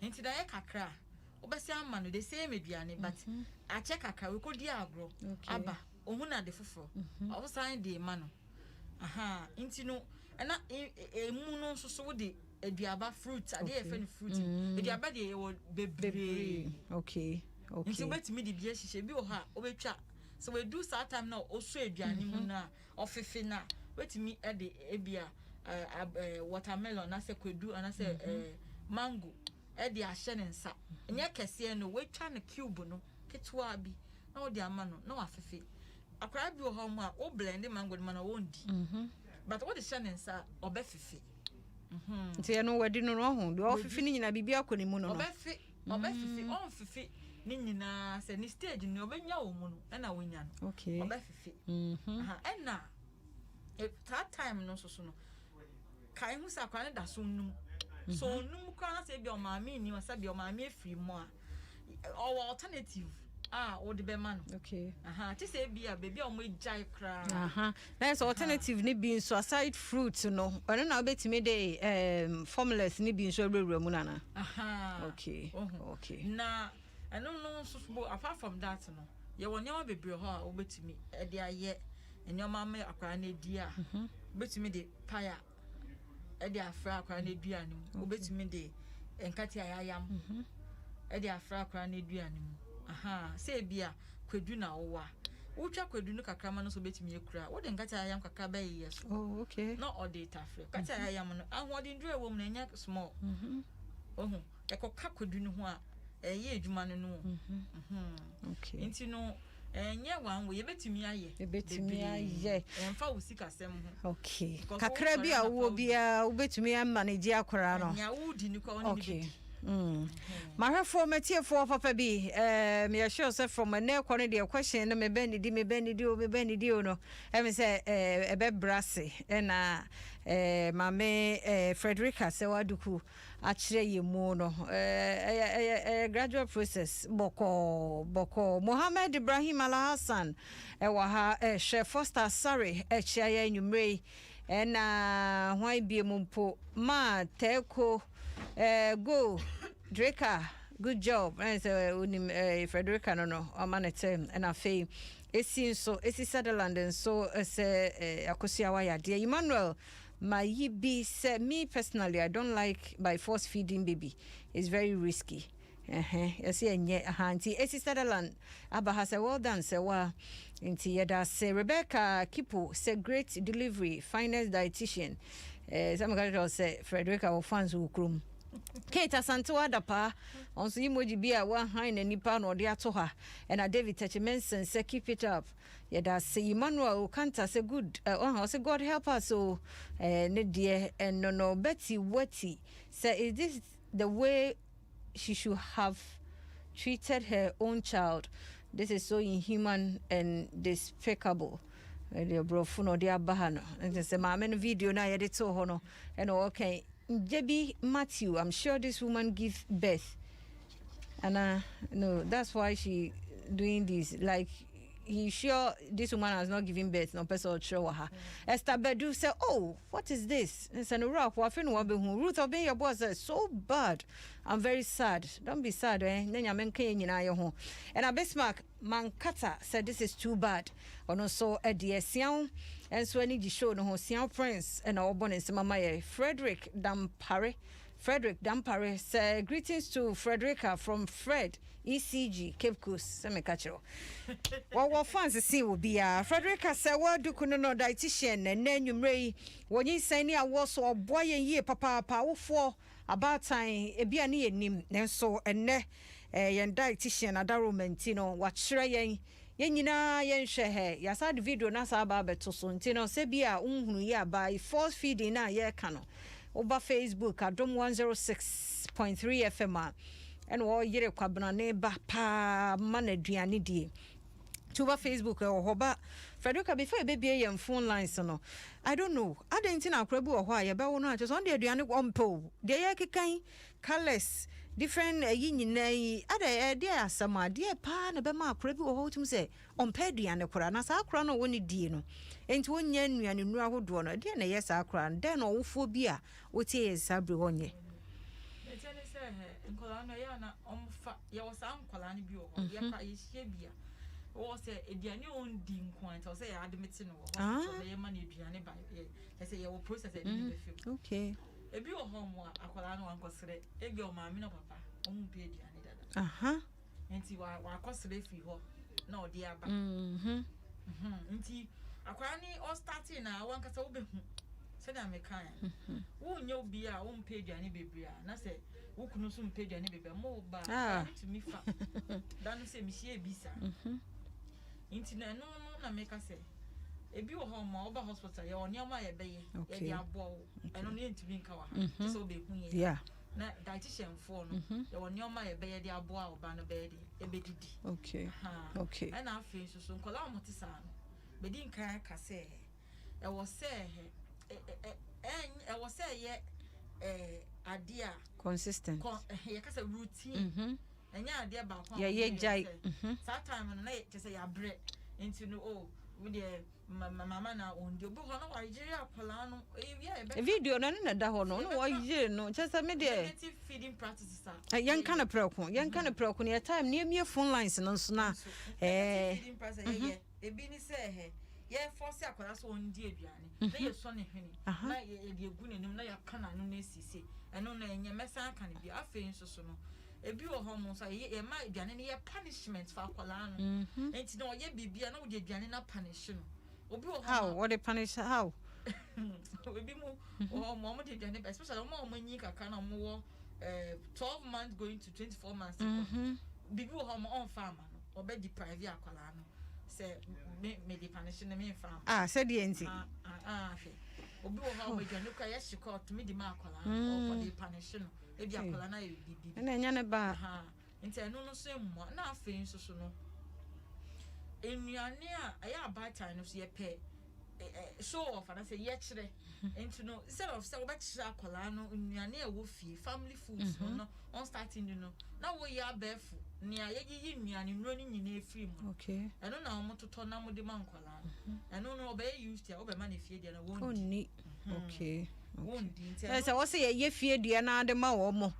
enti da ye kakra obesi ama no the same aduane but a check kakra we ko di agro aba ohun na de foforo o san de ma no enti no na emu no so wodi aduaba fruit ade e fe fruit aduaba de wo bebre okay nti obetimi di bia hihye bi o ha obetwa so we do that time now oso aduane mu na ofefe na wetimi e de ebia watermelon na se kwedu na se mango e de ahye ne nsa enye kese no wetwa ne cube no ketwa bi na o de ama no na wafefe akra bi o ha mu a o blend mango ma na wondi but what is hye ne nsa obefefe nti no wadi no ho de ofefe ni nyina bibia akoni mu no obefefe on fefe ni nyina se ni stage ni obenya wo mu no na wonya no okay obefefe na that time no so no kai hu sa kwa da so num so num kwa na se bi o maami ni wasa bi o maami afiri mu a or alternative o de be ma no okay ti se bi a baby o mo jai kra that's alternative ni bi so aside fruit no ono na obetime de formulas ni bi so ewura mu nana okay na no so apart from that no ye wonyama bebre ho a obetime e de aye enyoma me akwa na di a obetime de paya e de afra akwa na duane mu obetime de enkati ayayam e de afra akwa na duane mu se bia kwedu na owa utwa kwedu no kakrama no so betime ekura wo de enkati ayayam kakra ba ye so okay no odita afra kati ayayam no ahodi ndure wo mu na nya small ohu ekoka kwedu no ho a ye edwuma no okay nti no enye wan we betimi aye emfa usika sem ho okay kakra bi a wo bia wo betimi manage akora no nya wudi ni kwa oni okay mahafo metiefo papa bi me assure say from a near corner the question no me bend di no me say ebe brase na mame Frederica se waduku akire yemu no gradual process boko Mohammed Ibrahim Al Hassan wa ha chef Foster Sare chia ya nyumrei na hwan bie mumpo ma teko go Dreka good job and unim Frederica no amanete and afi esi Sutherland and so say akosia ya de Emmanuel Mayibi said me personally I don't like by force feeding baby. It's very risky. Yes enye ahanti esi Sutherland abaha say well done say wa nti yeda say Rebecca Kipo say great delivery finest dietitian some guy say Frederica will fans ukrum Kate Asantewa dapa on so emoji bi a wa han na nipa no de ato ha and David Techimensen say keep it up. Yeah, that say Emmanuel Kanta say good say God help us so ne dear and no Betty Wetty say is this the way she should have treated her own child? This is so inhuman and despicable. The brofu no de abahano and say ma men video na yede to ho no and okay Jebi Matthew, I'm sure this woman gives birth. And no, that's why she doing this. Like, he sure this woman has not given birth, no person will show her. Esther Bedu said, oh, what is this? And said, Ruth obey your boss said, so bad. I'm very sad. Don't be sad, eh? Then you're making home. And a Bismarck Mankata said, this is too bad. And also a dear Sian. And so I need to show no Sian friends and our bonus mama Frederick Dampare. Frederick Dampare say greetings to Frederica from Fred ECG Cape Coast. Semekacho. What fans see will be Frederica say what do no dietitian and then you may when you say near was or boy and ye papa for about time a biani nim and so and ne yan dietitian adarumentino what shray Yenina yen shehe yasa the video na sa ba beto so ntino se bia unhunu ya by force feeding na ye kano over Facebook adom 106.3 FM and wo yire kwabna ne ba pa manaduane die to over Facebook or hoba Frederica before baby yen phone lines no I don't know I don't think akrabu o ho ya be wo no just on the aduane ompo de ye kekan colors different yinyina ada de asama de pa na be ma akrabu o ho tum say ompa aduane kora na sa akra no woni die no enti wonya anuane nu ahodo no de na yes akra den no wofo bi a wotie sabre honye etene se nkola no ya na omfa ye wosa nkola ne bi o ye ka ye hie bia wo se aduane on di nkwan to say ya admit no ho so ye ma na aduane ba ye say ye wo process e ni be fi okay ebi o ho mo akola no ankosere ebi o maami no papa o mu pe aduane dada enti wa akosere fi ho na o di aba enti akwara ni o starting na wankasa wo be hu se na me kan wo nya obi a wo mpe aduane bebre a na se wo kunu so mpe aduane bebre mo ba to me fa dan se mi hie bisa enti na no na me ka se ebi wo ho ma oba hospital ye oni ama ye beye ye dia bo eno ne ntimi nka wa ha so be hu ye na dietitian for no ye oni ama ye beye dia bo a oba no be de e be didi okay okay and afi so nkola o moti sa no be di nkan ka se e wo se e wo se ye adia consistent ye ka se routine enya adia ba kwa ye jai that time no na ye se ya bre into no oh with the mama na on the book no Nigeria akola no e video no na da ho no no ye no chese me de feeding practices yan kana preko no ya time ne phone lines no so na feeding practices ye ebi ni se he ye force akola so on di aduane na ye so ne hwene na ye de egu nenim na ya kana no na sisi eno na enye mesa aka ne bi afei nso so no ebi wo ho mo so ye ma aduane ne ye punishment for akola no enti no ye bibia na wo de aduane na punish no obi wo how what they punish how obi mo mo de aduane especially mo manyi kaka na mo wo 12 months going to 24 months bibi wo ho mo on farm no obe deprive akola no say me de punish no me farm said the enti obi wo ho mo aduane kwa ye shiko to me di ma akola no for the punish no ebi akola na ye bibi na nya ne ba nti eno no so emmo na afei nso no enuane a ya abata no so ye pe show off and say ye kire nti no instead of say we kire akola no enuane e wo fie family foods no on starting no na wo ya befu nia ye yi enuane nro ni nyina efiri mu okay eno na omo toto na mo de man akola eno no obe used to obe man efie de na wo oni okay so what say ye fie dua na de ma wo mo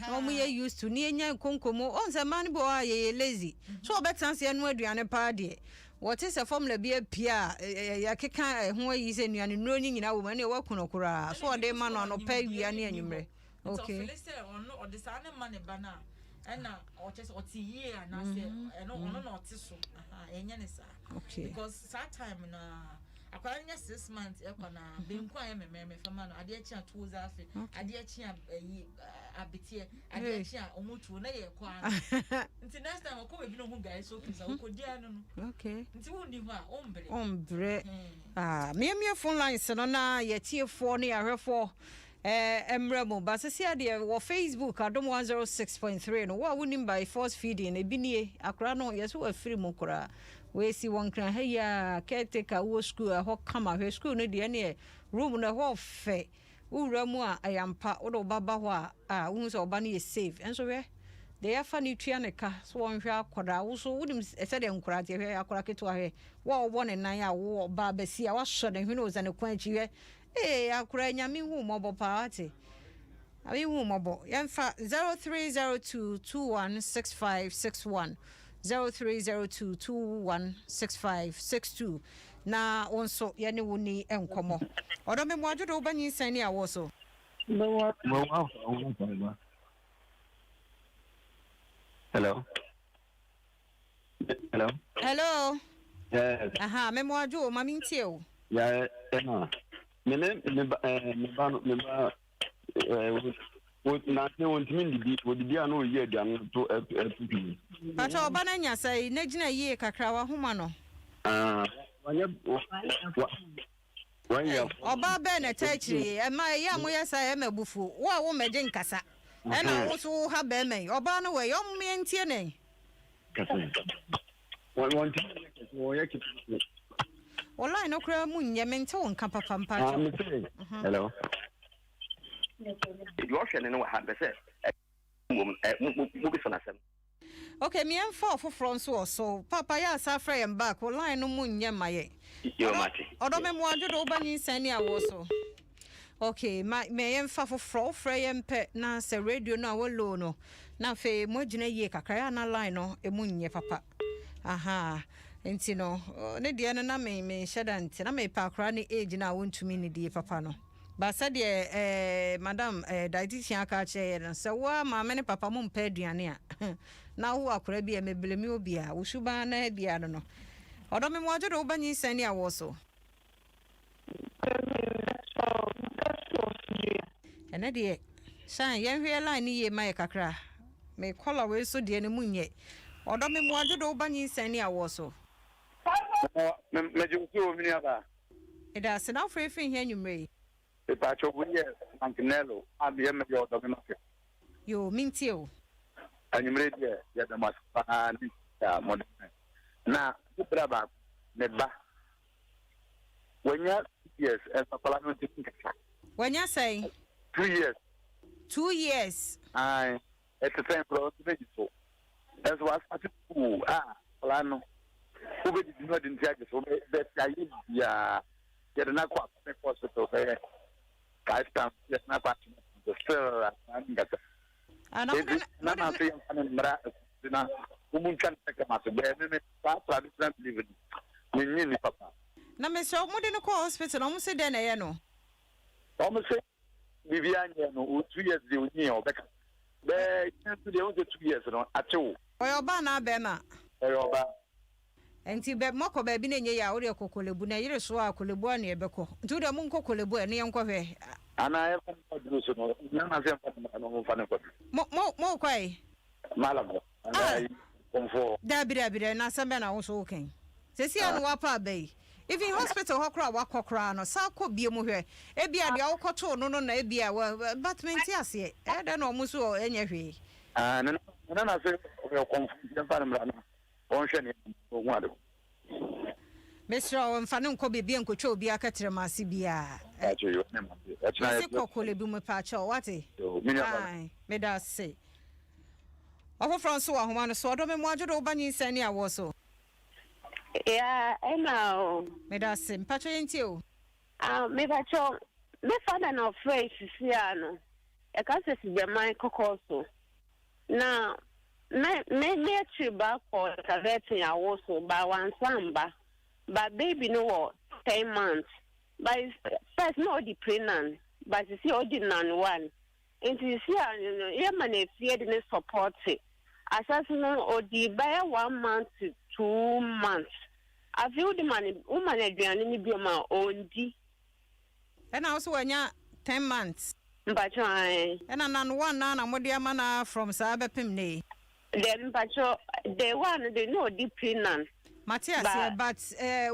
no mo ye used to ni enya konkomo on say man bo ye lazy so obetan se enu aduane pa de what is a formula be pia ya keka ho yi se nuane nro ni nyina wo ma ne wa kunokura so de ma no pa wia ne anwumre okay so say on no de sa ne ma ne ba na na o chese o ti ye na say no ono na o ti so enya ne sa okay because that time na akwara nya 6 months e kwa na benku aye mememe fama no ade achi atoza afi ade achi abetie adechi a omutu na ye kwa nti next time ko be bi no hu guys so kisa ko dia no okay nti woni hu a ombre me phone lines no na ye tie fo ne ahwefo emremo ba se sia de wo Facebook adom 106.3 no wa wonim by force feeding e binie akra no yeso wa free mu kra we si won kran ha ya caretaker wo school ho kama he school no de ne room no ho fe wura mu a ayampa wo do baba ho a wo so oba ne safe enso we de afa ni tua ne ka so won hwe akoda wo so wonim se de nkura de hwe akora keto ahwe wa wo ne nan a wo ba ba si a wa so ne hwe no za ne kwan chi hwe akura nyame hu mobo party abi hu mobo yemfa 0302216561 0302216562 na onso yene woni enkomo odo me moajo do banyi sani awo so hello hello yes aha me moajo mami ntie o ya me na se won timi ndi wodi anu ye aduan to epupi pato oba na nya sai na gina yie kakra wa homa no wanya oba be na tachiri e ma ya mo ya sai e mabufu wo meje nkasa e na wo so ha be me oba no we yom me ntie ne kasa won timi wo ye kitu wallahi no kra mu nye me nte won ka papa mpa hello you are sharing what happened say okay me en for nso so papa ya sa fra yem back wallahi no mu nye maye yo mate odo me mu ajo do banyi sani awo so okay me en fa fra yem pe na se radio no awolo no na fe mo gina yie kakra ya na line no e mu nye papa aha enti no ne de na me sheda nti na me pa akra ne age na wontumi ne die papa no ba sa de madam dietitian aka che no se wa ma me ne papa mo mpa aduane a na wo akra bi e meblemi obi a wo shuba na bia no odo me mo ajo do banyi sani awo so ene de san yen hwe line ye mai kakra me kola we so de ne munye odo me mo ajo do banyi sani awo so me juku mi aba ida se na free free here nyumre e pa cho bunye antinelo abi me yo do me no yo mintie o anyumre de ya da maspa ni ya modern na kubra ba me ba wanya yes e pa pala no tinka wanya say 2 years ai it's the same pro to so as was at plano ube di no din tiage so be ayi ya na kwa hospital be ka stamp ya na kwa the still ngata na say mra na umun kan ka ma so be me pa different living ni papa na me so mo de no kwa hospital no mo se de na ye no o mo se bibianye no 2 years de oni o be can't do the 2 years no acho oyo ba na be ma oyo ba enti be moko ba bi na nye ya ore kokolebu na yire so akolebu na ebeko nti de mu nkokolebu ene yenkwohwe ana e fa duro so no na se fa no mo fa ne ko mo kwai malabo ana konfo dabire na sembe na wo so ken sesi anu wa pa bai even hospital hokra wakokra no sa ko bie mu hwe e bia de awokoto no na e bia batment ase e da no mu so enye hwe na se o konfo fa na mra no on hwe ne o nwado Mr. Mfano nko bibie nkotwa obi akatere mase bia acho yo ne ma se kokole bi mu pa cha wate ai me da se ofo franso wa homa no so odo me mu ajodo banyi sani awo so yeah I know me da se mpacho yenti o me bacho me father no fresh siano e ka se si jaman kokoso na me chiba ko ka vetin awo so ba wansamba but baby no 10 months but first no the pregnant but you see all the nan one and you see yeah man if you didn't support it assassin or the by 1 month to 2 months I feel the man woman aduane ni bi ma ondi and also when ya 10 months Mpacho ai. Ena nan one na modi amana from Sabepim ne. Then Mpacho the one they know deep nan. Matthias, but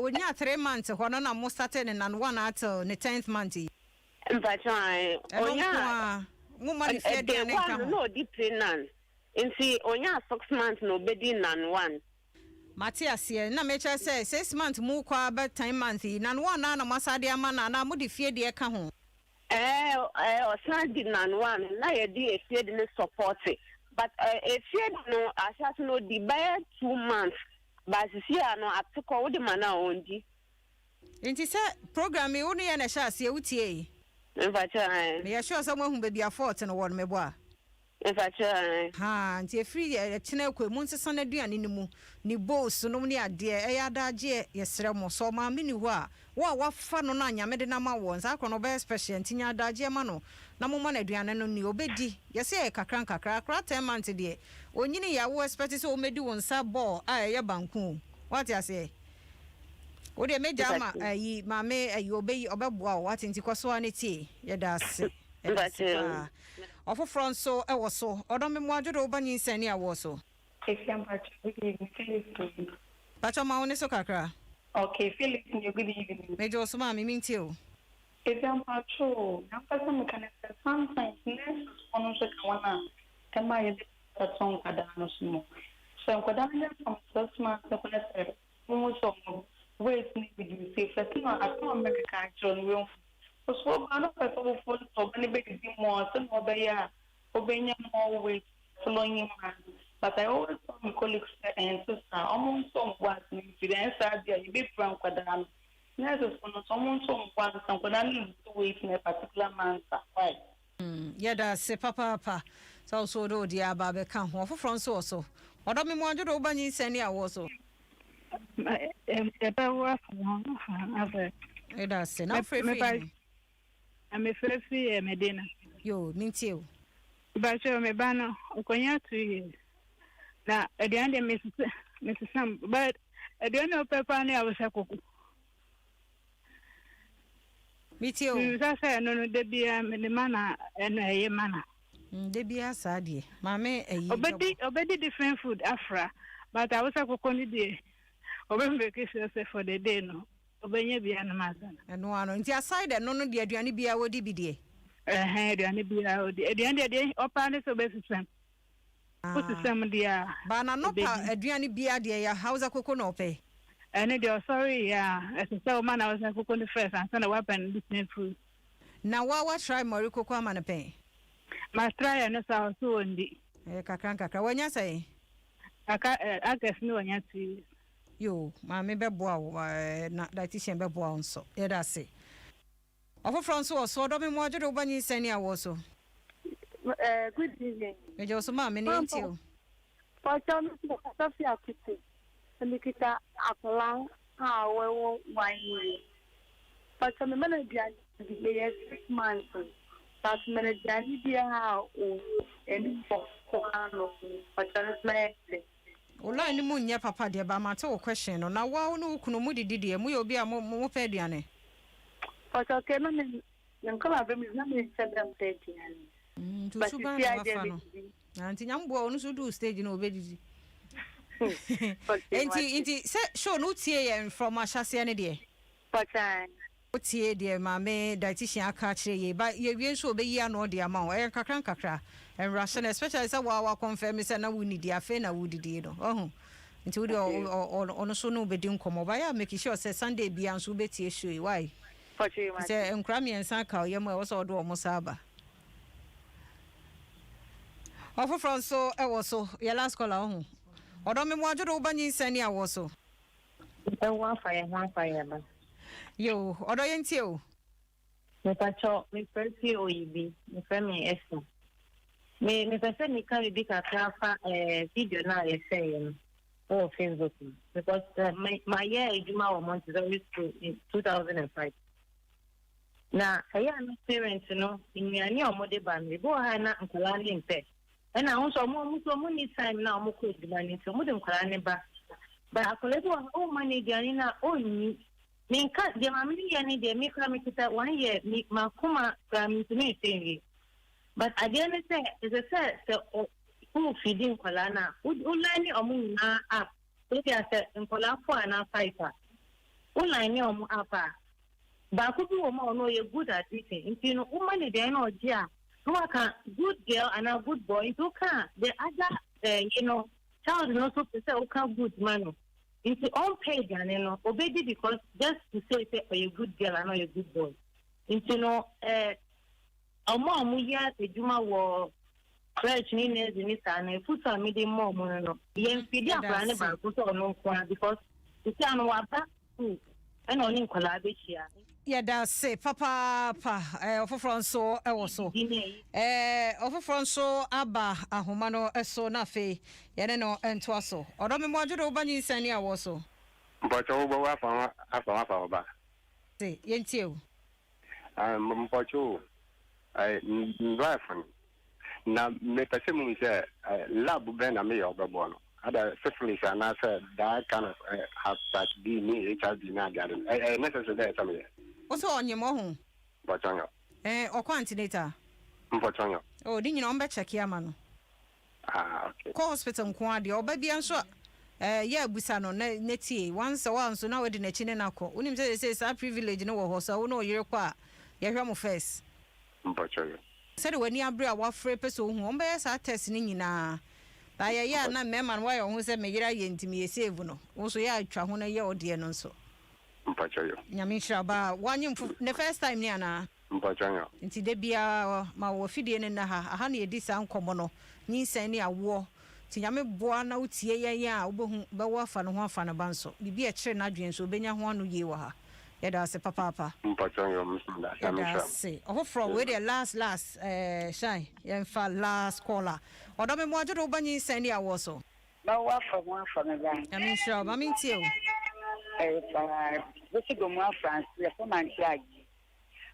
when you 3 months, when I most started and one until the 10th month. Mpacho ai. Onya. Woman is here the one no deep nan. In see onya 6 months no bedi nan one. Matthias here, na mecha say 6 months mu kwa about 10 months. Nan one na masadi amana na mudi fear the eka ho. Osan di nan one na ye di e fear the support. But if you no ashat no di by 2 months. But see no atiko wo di mana ondi. Inti say program e wonu ye na sha se wutie. Mfacha. Me sure someone who be a fort no won me boa. Mfacha. Ha, nti free e chine kwa mu nsesa na duane ni mu. Ni boss no ni ade e ya daje yesre mo so ma me ni ho a. Wo wafa no na anyame de na ma won. Sa kro no be special ntinya daje ma no. Na mo ma na duane no ni obedi. Yese e kakran 10 months de. Onyini ya wo expect so o medi won sa ball a ye banku. What you say? O de meja ma ayi mame ayi obeyi obeboa o atinti kwaso aneti ye da se. Ofo front so e wo so. Odom me mo adwo ba nyinsani a wo so. Efiam Philip. Pacho ma woni so kakra. Okay, Philip, good evening. Mejo so ma me minti o. Efiam Pacho, na pasa me kan sometimes next ono so kan wana. Kama ye that song kada no sumo. So kwada me from 6 months ko na say mo so wait ni video say first no ato make ka actually we so ano pa so full so ni be di mo so no be ya obenya more wait following him. But I always tell my colleagues and sister among some what ni evidence dia you be from kwada no. Yes, so someone some what some kwada ni wait in a particular month why. Yeah, da se papa. So do dia ba be kan ho foforo nso so odo me mo adwo ba nyi sani awo so e ba wa fo ave e da se na free am free medina yo minti o ba che me ba no okonya tu na e dia de Mrs. but e dia no papa ne awsa koku minti o sa say no de bia me mana eno eye mana de bia sadie mame ayi obedi different food afra but I was a kokoni de obembe kese for the day no obenye bia na mazana eno ano nti aside no de aduane bia wodi bi de aduane bia wodi aduane de opa ne so be system o system dia ba na no pa aduane bia de ya hausa koko no pe ene de sorry ya so man I was a kokoni first and so na weapon different food na wa try mori koko amana pe ma try na sa so ndi kakra wanya sai agas ni wanya ti yo ma me beboa na dietitian beboa nso ye da se ofo franso so do me mo adwo ba nyi sani awo so good evening me jo so ma me ni nti o pa chon so fi akiti nikita akla ha wewo wani pa chon me na dia di 6 months but me dia dia o eni for ano pa chon me ola ni mu nya papa de ba ma te o question no na wa no kunu mu didi de mu yo bi a mo pe aduane pa chon ke no me nkala be mi na me chedam te aduane tu suba na wafa no anti nyambo onu so do stage no obedidi Inti se show no tie yen from Ashase ne de. Patan. O tie de ma me dietitian aka kire ye ba ye wie so be yi ano de ama o e kakra and ration especially say wa confirm say na we need afa na we didi no. Ohun. Inti we ono so no be di nkomo ba ya make sure say Sunday bia nso be tie show why. Patan. Say enkra me ensa ka ye mo e wo so do o mo saba. Ofo from so e wo so ye last call ohun. Odo me mo adwo ba nyi sani awo so. E wa fire ba. Yo, odo yentie o. Me pacho, me persi oyibi, me femi eso. Me pese mi ka bi ka fa video na e say on Facebook because my year ejuma o month is in 2005. Na aya no parents no, ni ani o mo de ba me bo ha na nkala ni mpe. And I also more time now, more good money, so more than Karaneba. But I collect all money, Janina, only. Mean cut the mammy, and they make me 1 year, make Makuma to me saying, But again, it's a say who feeding Kolana, who learn your up. Look at in Kolafo and a fighter. Who learn your upper. But who know you're good at eating. If you know, woman, they know, dear. Who are good girl and a good boy, who can the other, child not to say, okay, good man. It's all paid, obey because just to say, you're a good girl and not a good boy. It's a mom, we had a Juma war. Fresh news in this and put some medium more mono. Yen feed up and put on no corner because the town was back to and only collaboration. Yeah, that's it. Papa, over front so also. Over front so Abba, a humano, a so nafe, Yenno and Twasso. Or don't be more to open in Sania also. But over after Say, Yentio. Pocho, I drive from. Na me pese mu say lab ben na me yobono ada syphilis and I said that kind of hepatitis B ni HIV na garden necessary there some here Also on your mo Pochonyo or quantinator Pochonyo oh din you know be check ya ma no okay call hospital nko ade oba bia nso yeah busa no na tie once so na we de na chi na akọ unim say privilege no wo ho so wo no yire kwa ye hwe mo first Pochonyo said when you abri a wafre person who be sa test ni nyina ba ya na mema no wa ho se meyira ye ntimi ye save no wo so ya atwa ho na ye ode no nso mpachoyo nyame hira ba wanyim the first time ni ana mpachoyo nti de bia ma wo fidie ne na ha na ye di sa nkomo no nyinsan ni awo ti nyame boa na utie ye a wo be wo afa no ho afa na banso bibi e kire na adwen so benya ho anu ye wa ha yeda se papa mpachoyo msunda yeda se oh from we the last shine yemfa last caller odo me mo ajodo banyi send ya wo so ba wa fa me ba I sure ba min tie o this go mo France le for man tiagi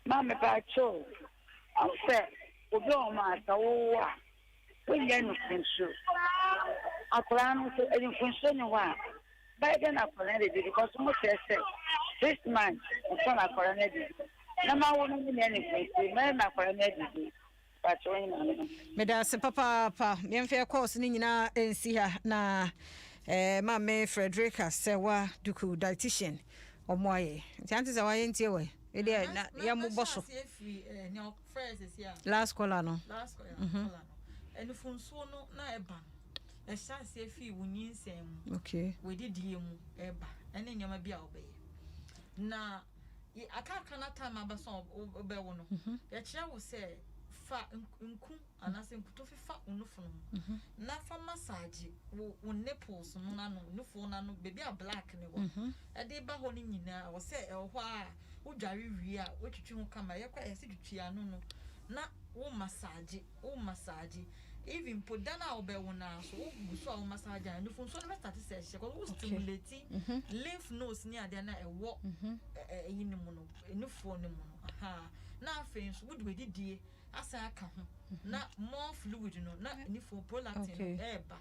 ma me ba cho am se obi o ma ta wo wa we ye no kunsu akora no so e kunsu ni wa ba de na akora de because mo say this man is on a coroner. Nama wonu ni ni kunsu me na akora na di but when me da se papa me mfe course ni nyina ensi ha na ma me Frederica sewa duku dietitian omoye nti za waye ntie we ele na ya mo boso last caller no enu funso no na eba e sha se fi wunyin nsem okay we didie mu eba ene nyama bia obeye na aka na time abaso obewo no ya kire wo se fa nku anase nkuto fa unufo no na fa massage wo nipples no na no nufo na no baby a black ne wo e de ba ho ni nyina wo se e ho a wo dware wi a wo twitwi ho kama ye kwa ese twitwi anu no na wo massage even put down our bewona so wo so wo massage anu fun so no start say she ko wo stimulate lymph nodes ni ade na e wo yin mu no enufo ne mu aha na afin so wo de didie asa aka ho na more fluid no na enufo prolactin eba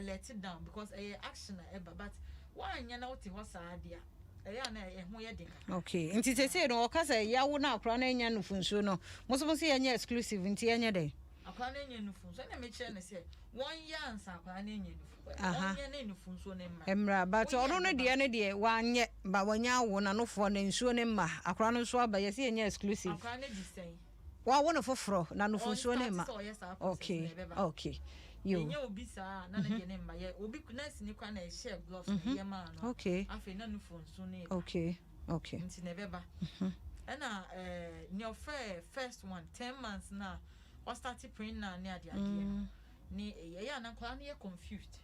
let it down because action eba but one nya na wo te ho saade a na ho ye den okay nti tese no okasa ya wo na akra na nya nufunso no mo se nya exclusive nti nya dey akwa na enye nufunso na me kire ne se won ya ansa akwa na enye nufunso onye na nufunso ne ma emra but ono no de wanye ba wanya wo na nofo na nsuo ne ma akwa no so aba ye se nya exclusive akwa na disen wa wo no foforo na nufunso ne ma okay yo enye obi sa na na de ne ma ye obi nurse ni kwa na share gloves ye ma no okay afi na nufunso ne okay nti ne beba na your first one 10 months na or started praying na near the idea ni ya na kwa na confused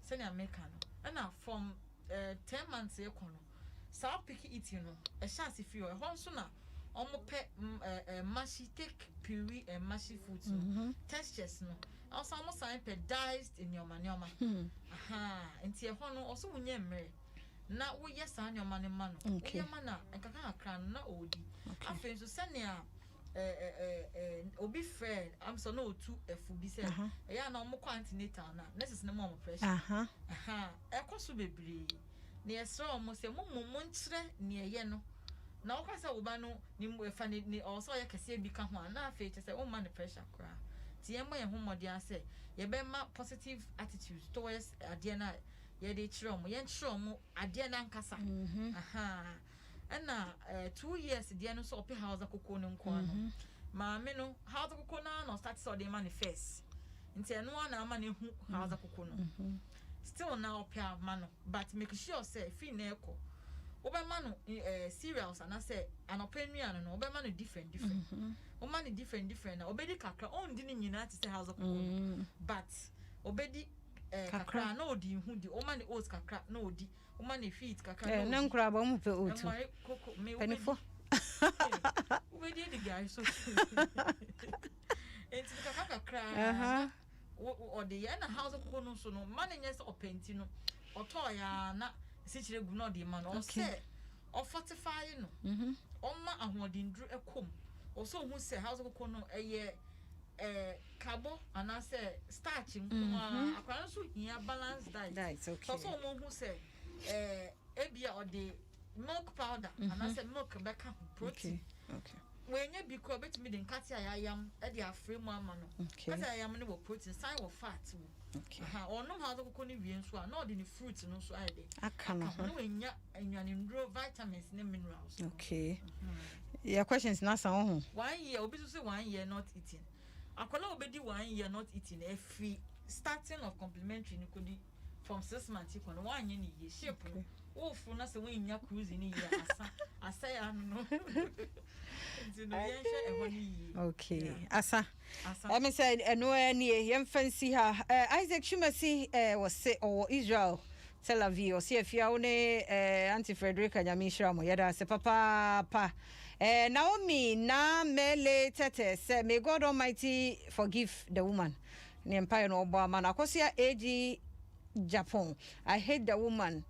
say American and from 10 months e kono sa pick it you know a chance if you e hon so na omo pe mashy take puree and mashy food textures no also omo sign pe diced in your manioma aha enti e hon no also wunye mmere na wo yesa nyoma ne ma no yema na nkaka akran na odi afen so senia obi friend am so no tu efu bi se ya na omo continental na nurses ne mo pressure e koso bebre na yesra omo se mo nkire ne ye no na okasa wo ba no ni fa ni also ya kase bi ka ho na afa che say o man pressure kra ti yemma ye ho modi ase ye be ma positive attitude towards ade na ye de chiro mo ye chiro mo ade na nkasa aha na 2 years de no so ope house akoko no nko ano maame no house akoko na no start so de manifest nti eno na ama ne hu house akoko no still now ope ama no but make sure say fi na eko obema no cereals and I say an opinion no obema no different obema no different na obedi kakra on di ni nyina te say house akoko but obedi kakra no di hu di obema no oats kakra no di obema no feet kakra no na nkura ba mu pe oats penifo obedi the guy so enti kakra o de ya na house akoko no so no man nyes openti no otoya na sichire gu no de man o say o fortify no o ma ahodindru ekom o so hu say house akoko no eye carbo and I say starch akwa so hia balance diet okay so mo hu say ebia o de milk powder and I say milk beka protein okay when you be ko betimi de nkati ayam e de afre mu ama no kati ayam ne wo protein sign wo fat okay onom ha akoko ni wie nso a na odi ni fruit no so aide aka no no enya enwane ndro vitamins ne minerals okay your questions na san ho 1 year obi so say 1 year not eating akola obedi 1 year not eating every starting of complementary ni kodi from 6 months ko no 1 year ni ye shape o fu na se wen nya cruise ni ye asa ya no okay asa me say eno ani yem fancy ha Isaac Shumasi was say or Israel Tel Aviv o se afia one Auntie Frederica Nyamishra mo yada se papa Naomi na mele tete say may God Almighty forgive the woman the empire no obo man akosia AG Japan. I hate the woman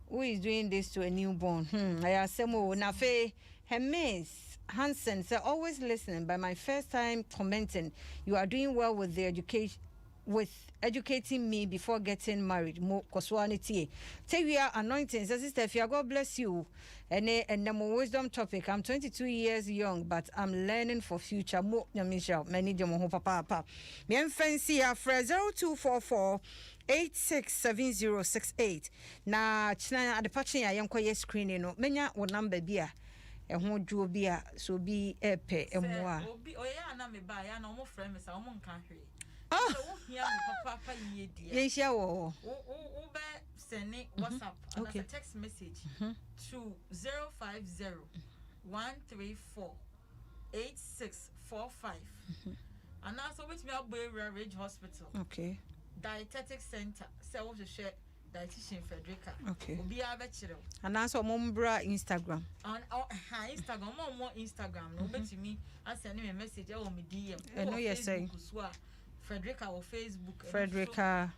who is doing this to a newborn. I asemo na fe Hermes Hansen said always listening, by my first time commenting. You are doing well with the education, with educating me before getting married. Mo koswanity. Say we are anointing. Sister Fia, God bless you. And the more wisdom topic. I'm 22 years young, but I'm learning for future. Mo nyamisha. Many demo papa. Me fancy afre 0244 867068. Na china the patching ya yenkoye screening no. Menya wo number bia. Ehun duo bia so bi epe emwa. Obi oya na me ba ya na omo frame me sa omo nka hwe. So wo hia me papa yie dia. Ye hia wo. Wo be send WhatsApp and a text message to 050 134 8645. And also with me at Boy Ridge Hospital. Okay. Dietetic Center. So what to share dietitian Frederica. Okay. Obi abechiro. And also mombra Instagram. On Instagram, more Instagram. No betimi I send me a message or me DM. I know you're saying Frederica or Facebook. Frederica.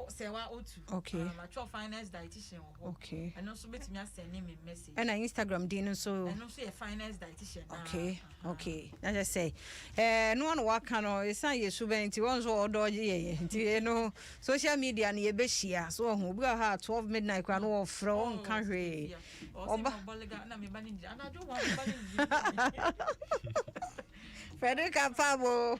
Sewa Otu. Okay. Mature finance dietitian. Okay. And also betimi send me a message. And Instagram din so. And also a finance dietitian. Okay. Okay. I just say no one work no e san yesu ben ti won so odo ye ti no social media na ye be share so hu bi ha 12 midnight kwa no ofro on kan hwe oba na me ba ni ana do wan ba ni Frederica Pabo.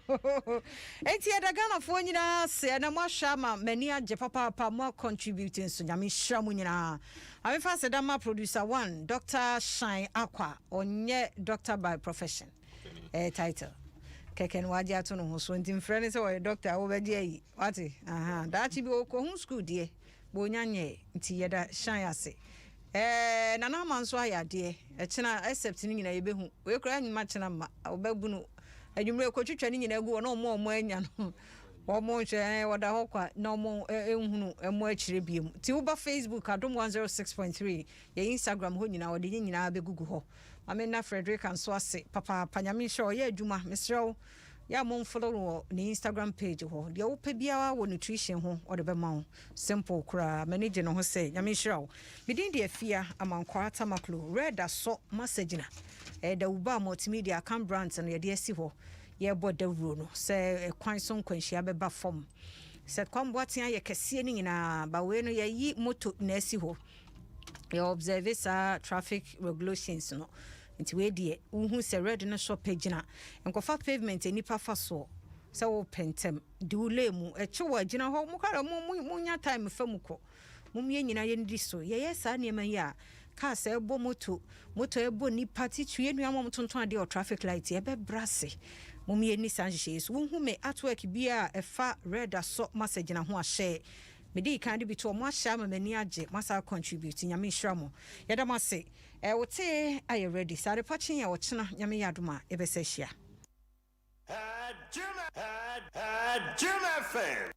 Enti e da Ghana fo nyina se na mo hwa ma mani age papa mo contributing so nyame hwa mu nyina. Ame fa se da ma producer 1 Dr. Shine Aqua onye doctor by profession. Title. Keken waje ato no so ntim frɛ se wo doctor wo be die wati da chi bi ko hu school die bo nyanye nti ye da Shine ase. Nana manso ayade e chena except ni nyina ye be hu we kura nyima chena ma obabu no adwumre ko twetwa ni nyina gu no mo anya no omo hwe wada hokwa no mo ehunu emo akire biem ti wo ba Facebook adom 106.3 ye Instagram ho nyina wode nyina be gugu ho amena Frederick anso ase papa panyame show ye adwuma mesrew ya mo follow ni Instagram page ho de wo pa bia wo nutrition ho ode be ma wo simple kura manage no ho say nyame show bidin de afia amankwa tamaklo red aso message na da uba multimedia cam brands no ye de asi ho ye bodawro no se kwan so nkwanhia beba fom se kwamboaten ye kese ni nyina ba we no ye yi moto na asi ho you observe traffic regulations no nti we die uhu se red no shop agina enkofa pavement enipa fa so se wo pentem di ulemu eche wa agina ho mukara munya time fa muko mumye nyina ye ndi so ye sa niema ya ka se ebo moto ebo ni party tue nua mom tonton ade o traffic light ye be brase mumye ni sanhye so uhu me atwork bia efa red aso message na ho ahye medi kan de bi to mo ahya mamani age masa contribute nyame hwamo yeda mase wote aye ready sare pachen ya wochena nyame yadoma ebese hia Jim FM